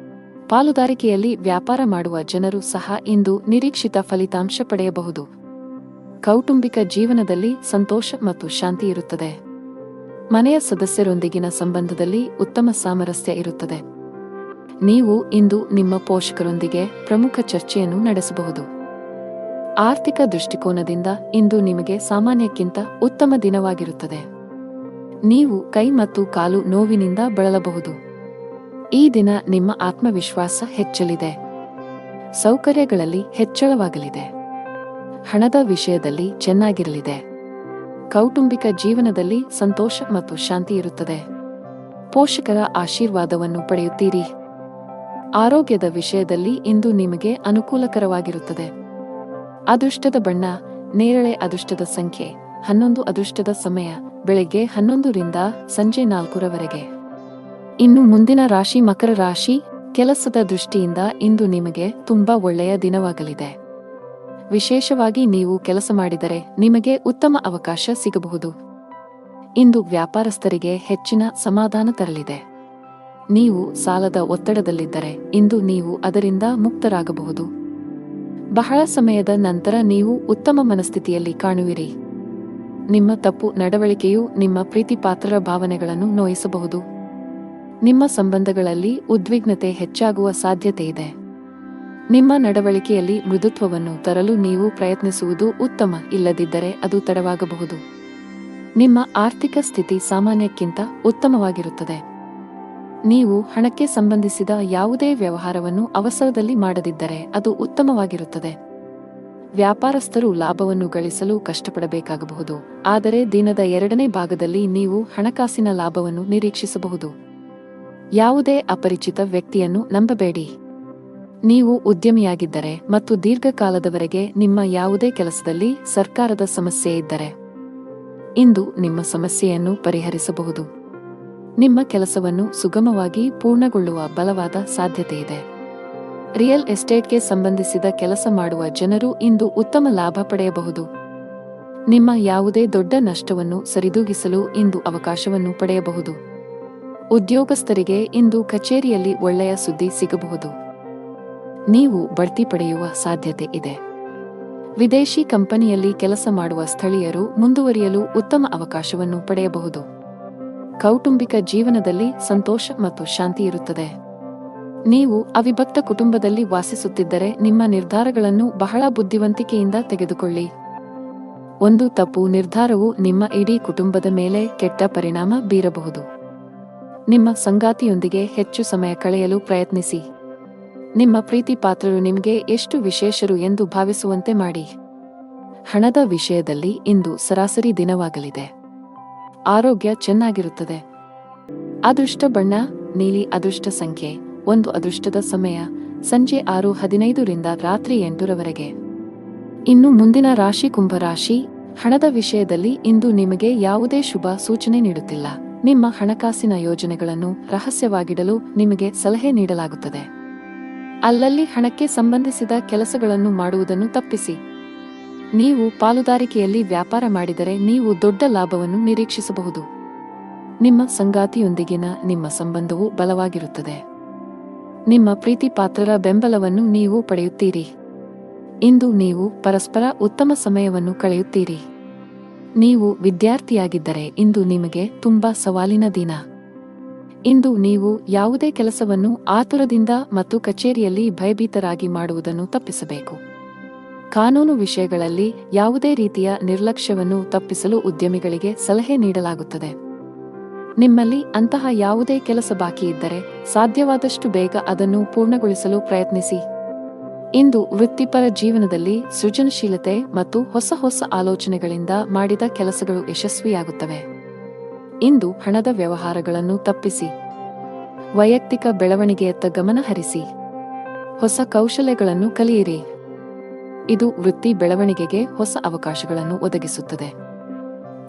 ಪಾಲುದಾರಿಕೆಯಲ್ಲಿ ವ್ಯಾಪಾರ ಮಾಡುವ ಜನರು ಸಹ ಇಂದು ನಿರೀಕ್ಷಿತ ಫಲಿತಾಂಶ ಪಡೆಯಬಹುದು. ಕೌಟುಂಬಿಕ ಜೀವನದಲ್ಲಿ ಸಂತೋಷ ಮತ್ತು ಶಾಂತಿ ಇರುತ್ತದೆ. ಮನೆಯ ಸದಸ್ಯರೊಂದಿಗಿನ ಸಂಬಂಧದಲ್ಲಿ ಉತ್ತಮ ಸಾಮರಸ್ಯ ಇರುತ್ತದೆ. ನೀವು ಇಂದು ನಿಮ್ಮ ಪೋಷಕರೊಂದಿಗೆ ಪ್ರಮುಖ ಚರ್ಚೆಯನ್ನು ನಡೆಸಬಹುದು. ಆರ್ಥಿಕ ದೃಷ್ಟಿಕೋನದಿಂದ ಇಂದು ನಿಮಗೆ ಸಾಮಾನ್ಯಕ್ಕಿಂತ ಉತ್ತಮ ದಿನವಾಗಿರುತ್ತದೆ. ನೀವು ಕೈ ಮತ್ತು ಕಾಲು ನೋವಿನಿಂದ ಬಳಲಬಹುದು. ಈ ದಿನ ನಿಮ್ಮ ಆತ್ಮವಿಶ್ವಾಸ ಹೆಚ್ಚಲಿದೆ. ಸೌಕರ್ಯಗಳಲ್ಲಿ ಹೆಚ್ಚಳವಾಗಲಿದೆ. ಹಣದ ವಿಷಯದಲ್ಲಿ ಚೆನ್ನಾಗಿರಲಿದೆ. ಕೌಟುಂಬಿಕ ಜೀವನದಲ್ಲಿ ಸಂತೋಷ ಮತ್ತು ಶಾಂತಿ ಇರುತ್ತದೆ. ಪೋಷಕರ ಆಶೀರ್ವಾದವನ್ನು ಪಡೆಯುತ್ತೀರಿ. ಆರೋಗ್ಯದ ವಿಷಯದಲ್ಲಿ ಇಂದು ನಿಮಗೆ ಅನುಕೂಲಕರವಾಗಿರುತ್ತದೆ. ಅದೃಷ್ಟದ ಬಣ್ಣ ನೇರಳೆ. ಅದೃಷ್ಟದ ಸಂಖ್ಯೆ 11. ಅದೃಷ್ಟದ ಸಮಯ ಬೆಳಗ್ಗೆ 11 ರಿಂದ ಸಂಜೆ 4 ರವರೆಗೆ. ಇನ್ನು ಮುಂದಿನ ರಾಶಿ ಮಕರ ರಾಶಿ. ಕೆಲಸದ ದೃಷ್ಟಿಯಿಂದ ಇಂದು ನಿಮಗೆ ತುಂಬಾ ಒಳ್ಳೆಯ ದಿನವಾಗಲಿದೆ. ವಿಶೇಷವಾಗಿ ನೀವು ಕೆಲಸ ಮಾಡಿದರೆ ನಿಮಗೆ ಉತ್ತಮ ಅವಕಾಶ ಸಿಗಬಹುದು. ಇಂದು ವ್ಯಾಪಾರಸ್ಥರಿಗೆ ಹೆಚ್ಚಿನ ಸಮಾಧಾನ ತರಲಿದೆ. ನೀವು ಸಾಲದ ಒತ್ತಡದಲ್ಲಿದ್ದರೆ ಇಂದು ನೀವು ಅದರಿಂದ ಮುಕ್ತರಾಗಬಹುದು. ಬಹಳ ಸಮಯದ ನಂತರ ನೀವು ಉತ್ತಮ ಮನಸ್ಥಿತಿಯಲ್ಲಿ ಕಾಣುವಿರಿ. ನಿಮ್ಮ ತಪ್ಪು ನಡವಳಿಕೆಯು ನಿಮ್ಮ ಪ್ರೀತಿಪಾತ್ರರ ಭಾವನೆಗಳನ್ನು ನೋಯಿಸಬಹುದು. ನಿಮ್ಮ ಸಂಬಂಧಗಳಲ್ಲಿ ಉದ್ವಿಗ್ನತೆ ಹೆಚ್ಚಾಗುವ ಸಾಧ್ಯತೆಯಿದೆ. ನಿಮ್ಮ ನಡವಳಿಕೆಯಲ್ಲಿ ಮೃದುತ್ವವನ್ನು ತರಲು ನೀವು ಪ್ರಯತ್ನಿಸುವುದು ಉತ್ತಮ, ಇಲ್ಲದಿದ್ದರೆ ಅದು ತಡವಾಗಬಹುದು. ನಿಮ್ಮ ಆರ್ಥಿಕ ಸ್ಥಿತಿ ಸಾಮಾನ್ಯಕ್ಕಿಂತ ಉತ್ತಮವಾಗಿರುತ್ತದೆ. ನೀವು ಹಣಕ್ಕೆ ಸಂಬಂಧಿಸಿದ ಯಾವುದೇ ವ್ಯವಹಾರವನ್ನು ಅವಸರದಲ್ಲಿ ಮಾಡದಿದ್ದರೆ ಅದು ಉತ್ತಮವಾಗಿರುತ್ತದೆ. ವ್ಯಾಪಾರಸ್ಥರು ಲಾಭವನ್ನು ಗಳಿಸಲು ಕಷ್ಟಪಡಬೇಕಾಗಬಹುದು, ಆದರೆ ದಿನದ 2ನೇ ಭಾಗದಲ್ಲಿ ನೀವು ಹಣಕಾಸಿನ ಲಾಭವನ್ನು ನಿರೀಕ್ಷಿಸಬಹುದು. ಯಾವುದೇ ಅಪರಿಚಿತ ವ್ಯಕ್ತಿಯನ್ನು ನಂಬಬೇಡಿ. ನೀವು ಉದ್ಯಮಿಯಾಗಿದ್ದರೆ ಮತ್ತು ದೀರ್ಘಕಾಲದವರೆಗೆ ನಿಮ್ಮ ಯಾವುದೇ ಕೆಲಸದಲ್ಲಿ ಸರ್ಕಾರದ ಸಮಸ್ಯೆ ಇದ್ದರೆ ಇಂದು ನಿಮ್ಮ ಸಮಸ್ಯೆಯನ್ನು ಪರಿಹರಿಸಬಹುದು. ನಿಮ್ಮ ಕೆಲಸವನ್ನು ಸುಗಮವಾಗಿ ಪೂರ್ಣಗೊಳ್ಳುವ ಬಲವಾದ ಸಾಧ್ಯತೆಯಿದೆ. ರಿಯಲ್ ಎಸ್ಟೇಟ್ಗೆ ಸಂಬಂಧಿಸಿದ ಕೆಲಸ ಮಾಡುವ ಜನರು ಇಂದು ಉತ್ತಮ ಲಾಭ ಪಡೆಯಬಹುದು. ನಿಮ್ಮ ಯಾವುದೇ ದೊಡ್ಡ ನಷ್ಟವನ್ನು ಸರಿದೂಗಿಸಲು ಇಂದು ಅವಕಾಶವನ್ನು ಪಡೆಯಬಹುದು. ಉದ್ಯೋಗಸ್ಥರಿಗೆ ಇಂದು ಕಚೇರಿಯಲ್ಲಿ ಒಳ್ಳೆಯ ಸುದ್ದಿ ಸಿಗಬಹುದು. ನೀವು ಬಡ್ತಿ ಪಡೆಯುವ ಸಾಧ್ಯತೆ ಇದೆ. ವಿದೇಶಿ ಕಂಪನಿಯಲ್ಲಿ ಕೆಲಸ ಮಾಡುವ ಸ್ಥಳೀಯರು ಮುಂದುವರಿಯಲು ಉತ್ತಮ ಅವಕಾಶವನ್ನು ಪಡೆಯಬಹುದು. ಕೌಟುಂಬಿಕ ಜೀವನದಲ್ಲಿ ಸಂತೋಷ ಮತ್ತು ಶಾಂತಿ ಇರುತ್ತದೆ. ನೀವು ಅವಿಭಕ್ತ ಕುಟುಂಬದಲ್ಲಿ ವಾಸಿಸುತ್ತಿದ್ದರೆ ನಿಮ್ಮ ನಿರ್ಧಾರಗಳನ್ನು ಬಹಳ ಬುದ್ಧಿವಂತಿಕೆಯಿಂದ ತೆಗೆದುಕೊಳ್ಳಿ. ಒಂದು ತಪ್ಪು ನಿರ್ಧಾರವು ನಿಮ್ಮ ಇಡೀ ಕುಟುಂಬದ ಮೇಲೆ ಕೆಟ್ಟ ಪರಿಣಾಮ ಬೀರಬಹುದು. ನಿಮ್ಮ ಸಂಗಾತಿಯೊಂದಿಗೆ ಹೆಚ್ಚು ಸಮಯ ಕಳೆಯಲು ಪ್ರಯತ್ನಿಸಿ. ನಿಮ್ಮ ಪ್ರೀತಿ ಪಾತ್ರರು ನಿಮಗೆ ಎಷ್ಟು ವಿಶೇಷರು ಎಂದು ಭಾವಿಸುವಂತೆ ಮಾಡಿ. ಹಣದ ವಿಷಯದಲ್ಲಿ ಇಂದು ಸರಾಸರಿ ದಿನವಾಗಲಿದೆ. ಆರೋಗ್ಯ ಚೆನ್ನಾಗಿರುತ್ತದೆ. ಅದೃಷ್ಟ ಬಣ್ಣ ನೀಲಿ. ಅದೃಷ್ಟ ಸಂಖ್ಯೆ 1. ಅದೃಷ್ಟದ ಸಮಯ ಸಂಜೆ 6:15 ರಿಂದ ರಾತ್ರಿ 8 ರವರೆಗೆ. ಇನ್ನು ಮುಂದಿನ ರಾಶಿ ಕುಂಭ ರಾಶಿ. ಹಣದ ವಿಷಯದಲ್ಲಿ ಇಂದು ನಿಮಗೆ ಯಾವುದೇ ಶುಭ ಸೂಚನೆ ನೀಡುತ್ತಿಲ್ಲ. ನಿಮ್ಮ ಹಣಕಾಸಿನ ಯೋಜನೆಗಳನ್ನು ರಹಸ್ಯವಾಗಿಡಲು ನಿಮಗೆ ಸಲಹೆ ನೀಡಲಾಗುತ್ತದೆ. ಅಲ್ಲಲ್ಲಿ ಹಣಕ್ಕೆ ಸಂಬಂಧಿಸಿದ ಕೆಲಸಗಳನ್ನು ಮಾಡುವುದನ್ನು ತಪ್ಪಿಸಿ. ನೀವು ಪಾಲುದಾರಿಕೆಯಲ್ಲಿ ವ್ಯಾಪಾರ ಮಾಡಿದರೆ ನೀವು ದೊಡ್ಡ ಲಾಭವನ್ನು ನಿರೀಕ್ಷಿಸಬಹುದು. ನಿಮ್ಮ ಸಂಗಾತಿಯೊಂದಿಗಿನ ನಿಮ್ಮ ಸಂಬಂಧವು ಬಲವಾಗಿರುತ್ತದೆ. ನಿಮ್ಮ ಪ್ರೀತಿ ಪಾತ್ರರ ಬೆಂಬಲವನ್ನು ನೀವು ಪಡೆಯುತ್ತೀರಿ. ಇಂದು ನೀವು ಪರಸ್ಪರ ಉತ್ತಮ ಸಮಯವನ್ನು ಕಳೆಯುತ್ತೀರಿ. ನೀವು ವಿದ್ಯಾರ್ಥಿಯಾಗಿದ್ದರೆ ಇಂದು ನಿಮಗೆ ತುಂಬಾ ಸವಾಲಿನ ದಿನ. ಇಂದು ನೀವು ಯಾವುದೇ ಕೆಲಸವನ್ನು ಆತುರದಿಂದ ಮತ್ತು ಕಚೇರಿಯಲ್ಲಿ ಭಯಭೀತರಾಗಿ ಮಾಡುವುದನ್ನು ತಪ್ಪಿಸಬೇಕು. ಕಾನೂನು ವಿಷಯಗಳಲ್ಲಿ ಯಾವುದೇ ರೀತಿಯ ನಿರ್ಲಕ್ಷ್ಯವನ್ನು ತಪ್ಪಿಸಲು ಉದ್ಯಮಿಗಳಿಗೆ ಸಲಹೆ ನೀಡಲಾಗುತ್ತದೆ. ನಿಮ್ಮಲ್ಲಿ ಅಂತಹ ಯಾವುದೇ ಕೆಲಸ ಬಾಕಿ ಇದ್ದರೆ ಸಾಧ್ಯವಾದಷ್ಟು ಬೇಗ ಅದನ್ನು ಪೂರ್ಣಗೊಳಿಸಲು ಪ್ರಯತ್ನಿಸಿ. ಇಂದು ವೃತ್ತಿಪರ ಜೀವನದಲ್ಲಿ ಸೃಜನಶೀಲತೆ ಮತ್ತು ಹೊಸ ಆಲೋಚನೆಗಳಿಂದ ಮಾಡಿದ ಕೆಲಸಗಳು ಯಶಸ್ವಿಯಾಗುತ್ತವೆ. ಇಂದು ಹಣದ ವ್ಯವಹಾರಗಳನ್ನು ತಪ್ಪಿಸಿ. ವೈಯಕ್ತಿಕ ಬೆಳವಣಿಗೆಯತ್ತ ಗಮನ ಹರಿಸಿ. ಹೊಸ ಕೌಶಲ್ಯಗಳನ್ನು ಕಲಿಯಿರಿ. ಇದು ವೃತ್ತಿ ಬೆಳವಣಿಗೆಗೆ ಹೊಸ ಅವಕಾಶಗಳನ್ನು ಒದಗಿಸುತ್ತದೆ.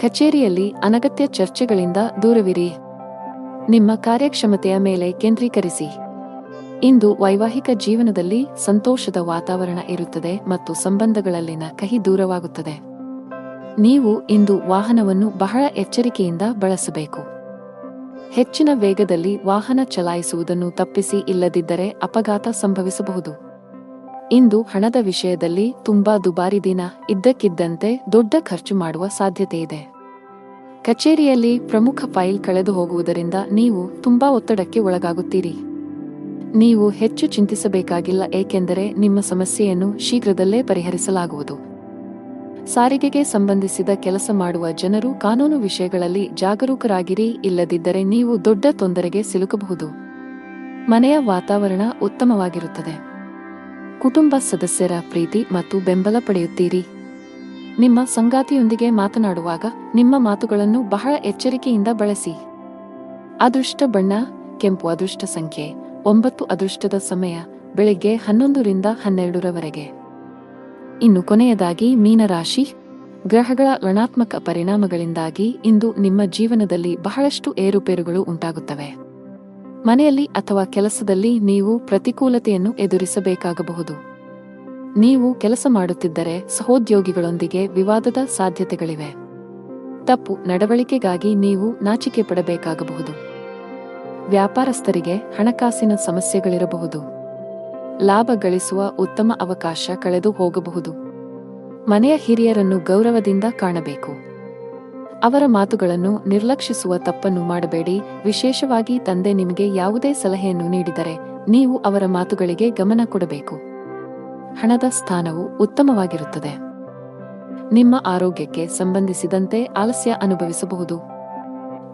ಕಚೇರಿಯಲ್ಲಿ ಅನಗತ್ಯ ಚರ್ಚೆಗಳಿಂದ ದೂರವಿರಿ. ನಿಮ್ಮ ಕಾರ್ಯಕ್ಷಮತೆಯ ಮೇಲೆ ಕೇಂದ್ರೀಕರಿಸಿ. ಇಂದು ವೈವಾಹಿಕ ಜೀವನದಲ್ಲಿ ಸಂತೋಷದ ವಾತಾವರಣ ಇರುತ್ತದೆ ಮತ್ತು ಸಂಬಂಧಗಳಲ್ಲಿನ ಕಹಿ ದೂರವಾಗುತ್ತದೆ. ನೀವು ಇಂದು ವಾಹನವನ್ನು ಬಹಳ ಎಚ್ಚರಿಕೆಯಿಂದ ಬಳಸಬೇಕು. ಹೆಚ್ಚಿನ ವೇಗದಲ್ಲಿ ವಾಹನ ಚಲಾಯಿಸುವುದನ್ನು ತಪ್ಪಿಸಿ, ಇಲ್ಲದಿದ್ದರೆ ಅಪಘಾತ ಸಂಭವಿಸಬಹುದು. ಇಂದು ಹಣದ ವಿಷಯದಲ್ಲಿ ತುಂಬಾ ದುಬಾರಿ ದಿನ. ಇದ್ದಕ್ಕಿದ್ದಂತೆ ದೊಡ್ಡ ಖರ್ಚು ಮಾಡುವ ಸಾಧ್ಯತೆಯಿದೆ. ಕಚೇರಿಯಲ್ಲಿ ಪ್ರಮುಖ ಫೈಲ್ ಕಳೆದು ಹೋಗುವುದರಿಂದ ನೀವು ತುಂಬಾ ಒತ್ತಡಕ್ಕೆ ಒಳಗಾಗುತ್ತೀರಿ. ನೀವು ಹೆಚ್ಚು ಚಿಂತಿಸಬೇಕಾಗಿಲ್ಲ, ಏಕೆಂದರೆ ನಿಮ್ಮ ಸಮಸ್ಯೆಯನ್ನು ಶೀಘ್ರದಲ್ಲೇ ಪರಿಹರಿಸಲಾಗುವುದು. ಸಾರಿಗೆಗೆ ಸಂಬಂಧಿಸಿದ ಕೆಲಸ ಮಾಡುವ ಜನರು ಕಾನೂನು ವಿಷಯಗಳಲ್ಲಿ ಜಾಗರೂಕರಾಗಿರಿ, ಇಲ್ಲದಿದ್ದರೆ ನೀವು ದೊಡ್ಡ ತೊಂದರೆಗೆ ಸಿಲುಕಬಹುದು. ಮನೆಯ ವಾತಾವರಣ ಉತ್ತಮವಾಗಿರುತ್ತದೆ. ಕುಟುಂಬ ಸದಸ್ಯರ ಪ್ರೀತಿ ಮತ್ತು ಬೆಂಬಲ ಪಡೆಯುತ್ತೀರಿ. ನಿಮ್ಮ ಸಂಗಾತಿಯೊಂದಿಗೆ ಮಾತನಾಡುವಾಗ ನಿಮ್ಮ ಮಾತುಗಳನ್ನು ಬಹಳ ಎಚ್ಚರಿಕೆಯಿಂದ ಬಳಸಿ. ಅದೃಷ್ಟ ಬಣ್ಣ ಕೆಂಪು. ಅದೃಷ್ಟ ಸಂಖ್ಯೆ 9. ಅದೃಷ್ಟದ ಸಮಯ ಬೆಳಿಗ್ಗೆ 11 ರಿಂದ 12 ರವರೆಗೆ. ಇನ್ನು ಕೊನೆಯದಾಗಿ ಮೀನರಾಶಿ. ಗ್ರಹಗಳ ಋಣಾತ್ಮಕ ಪರಿಣಾಮಗಳಿಂದಾಗಿ ಇಂದು ನಿಮ್ಮ ಜೀವನದಲ್ಲಿ ಬಹಳಷ್ಟು ಏರುಪೇರುಗಳು ಉಂಟಾಗುತ್ತವೆ. ಮನೆಯಲ್ಲಿ ಅಥವಾ ಕೆಲಸದಲ್ಲಿ ನೀವು ಪ್ರತಿಕೂಲತೆಯನ್ನು ಎದುರಿಸಬೇಕಾಗಬಹುದು. ನೀವು ಕೆಲಸ ಮಾಡುತ್ತಿದ್ದರೆ ಸಹೋದ್ಯೋಗಿಗಳೊಂದಿಗೆ ವಿವಾದದ ಸಾಧ್ಯತೆಗಳಿವೆ. ತಪ್ಪು ನಡವಳಿಕೆಗಾಗಿ ನೀವು ನಾಚಿಕೆ ಪಡಬೇಕಾಗಬಹುದು. ವ್ಯಾಪಾರಸ್ಥರಿಗೆ ಹಣಕಾಸಿನ ಸಮಸ್ಯೆಗಳಿರಬಹುದು. ಲಾಭ ಗಳಿಸುವ ಉತ್ತಮ ಅವಕಾಶ ಕಳೆದು ಹೋಗಬಹುದು. ಮನೆಯ ಹಿರಿಯರನ್ನು ಗೌರವದಿಂದ ಕಾಣಬೇಕು. ಅವರ ಮಾತುಗಳನ್ನು ನಿರ್ಲಕ್ಷಿಸುವ ತಪ್ಪನ್ನು ಮಾಡಬೇಡಿ. ವಿಶೇಷವಾಗಿ ತಂದೆ ನಿಮಗೆ ಯಾವುದೇ ಸಲಹೆಯನ್ನು ನೀಡಿದರೆ ನೀವು ಅವರ ಮಾತುಗಳಿಗೆ ಗಮನ ಕೊಡಬೇಕು. ಹಣದ ಸ್ಥಾನವು ಉತ್ತಮವಾಗಿರುತ್ತದೆ. ನಿಮ್ಮ ಆರೋಗ್ಯಕ್ಕೆ ಸಂಬಂಧಿಸಿದಂತೆ ಆಲಸ್ಯ ಅನುಭವಿಸಬಹುದು.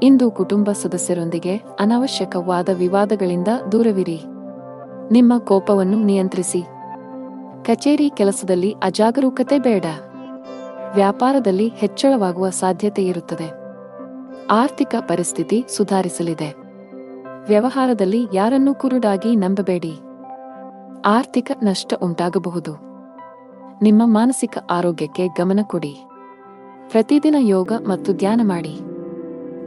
ಇಂದು ಕುಟುಂಬ ಸದಸ್ಯರೊಂದಿಗೆ ಅನಾವಶ್ಯಕವಾದ ವಿವಾದಗಳಿಂದ ದೂರವಿರಿ. ನಿಮ್ಮ ಕೋಪವನ್ನು ನಿಯಂತ್ರಿಸಿ. ಕಚೇರಿ ಕೆಲಸದಲ್ಲಿ ಅಜಾಗರೂಕತೆ ಬೇಡ. ವ್ಯಾಪಾರದಲ್ಲಿ ಹೆಚ್ಚಳವಾಗುವ ಸಾಧ್ಯತೆಯಿರುತ್ತದೆ. ಆರ್ಥಿಕ ಪರಿಸ್ಥಿತಿ ಸುಧಾರಿಸಲಿದೆ. ವ್ಯವಹಾರದಲ್ಲಿ ಯಾರನ್ನೂ ಕುರುಡಾಗಿ ನಂಬಬೇಡಿ. ಆರ್ಥಿಕ ನಷ್ಟ ಉಂಟಾಗಬಹುದು. ನಿಮ್ಮ ಮಾನಸಿಕ ಆರೋಗ್ಯಕ್ಕೆ ಗಮನ ಕೊಡಿ. ಪ್ರತಿದಿನ ಯೋಗ ಮತ್ತು ಧ್ಯಾನ ಮಾಡಿ.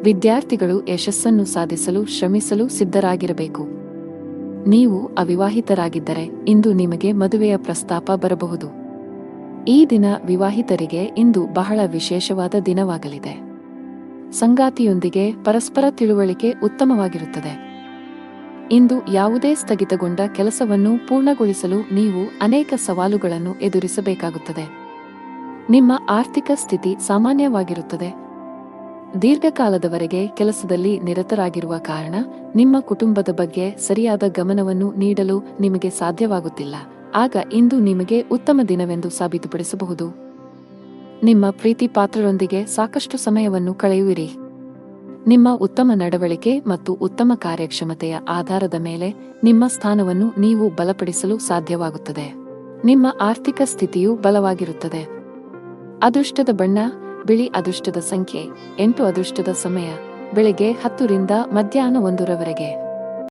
ವಿದ್ಯಾರ್ಥಿಗಳು ಯಶಸ್ಸನ್ನು ಸಾಧಿಸಲು ಶ್ರಮಿಸಲು ಸಿದ್ಧರಾಗಿರಬೇಕು. ನೀವು ಅವಿವಾಹಿತರಾಗಿದ್ದರೆ ಇಂದು ನಿಮಗೆ ಮದುವೆಯ ಪ್ರಸ್ತಾಪ ಬರಬಹುದು. ಈ ದಿನ ವಿವಾಹಿತರಿಗೆ ಇಂದು ಬಹಳ ವಿಶೇಷವಾದ ದಿನವಾಗಲಿದೆ. ಸಂಗಾತಿಯೊಂದಿಗೆ ಪರಸ್ಪರ ತಿಳುವಳಿಕೆ ಉತ್ತಮವಾಗಿರುತ್ತದೆ. ಇಂದು ಯಾವುದೇ ಸ್ಥಗಿತಗೊಂಡ ಕೆಲಸವನ್ನು ಪೂರ್ಣಗೊಳಿಸಲು ನೀವು ಅನೇಕ ಸವಾಲುಗಳನ್ನು ಎದುರಿಸಬೇಕಾಗುತ್ತದೆ. ನಿಮ್ಮ ಆರ್ಥಿಕ ಸ್ಥಿತಿ ಸಾಮಾನ್ಯವಾಗಿರುತ್ತದೆ. ದೀರ್ಘಕಾಲದವರೆಗೆ ಕೆಲಸದಲ್ಲಿ ನಿರತರಾಗಿರುವ ಕಾರಣ ನಿಮ್ಮ ಕುಟುಂಬದ ಬಗ್ಗೆ ಸರಿಯಾದ ಗಮನವನ್ನು ನೀಡಲು ನಿಮಗೆ ಸಾಧ್ಯವಾಗುತ್ತಿಲ್ಲ. ಆಗ ಇಂದು ನಿಮಗೆ ಉತ್ತಮ ದಿನವೆಂದು ಸಾಬೀತುಪಡಿಸಬಹುದು. ನಿಮ್ಮ ಪ್ರೀತಿ ಪಾತ್ರರೊಂದಿಗೆ ಸಾಕಷ್ಟು ಸಮಯವನ್ನು ಕಳೆಯುವಿರಿ. ನಿಮ್ಮ ಉತ್ತಮ ನಡವಳಿಕೆ ಮತ್ತು ಉತ್ತಮ ಕಾರ್ಯಕ್ಷಮತೆಯ ಆಧಾರದ ಮೇಲೆ ನಿಮ್ಮ ಸ್ಥಾನವನ್ನು ನೀವು ಬಲಪಡಿಸಲು ಸಾಧ್ಯವಾಗುತ್ತದೆ. ನಿಮ್ಮ ಆರ್ಥಿಕ ಸ್ಥಿತಿಯು ಬಲವಾಗಿರುತ್ತದೆ. ಅದೃಷ್ಟದ ಬಣ್ಣ ಬಿಳಿ. ಅದೃಷ್ಟದ ಸಂಖ್ಯೆ 8. ಅದೃಷ್ಟದ ಸಮಯ ಬೆಳಗ್ಗೆ 10 ರಿಂದ ಮಧ್ಯಾಹ್ನ 1 ರವರೆಗೆ.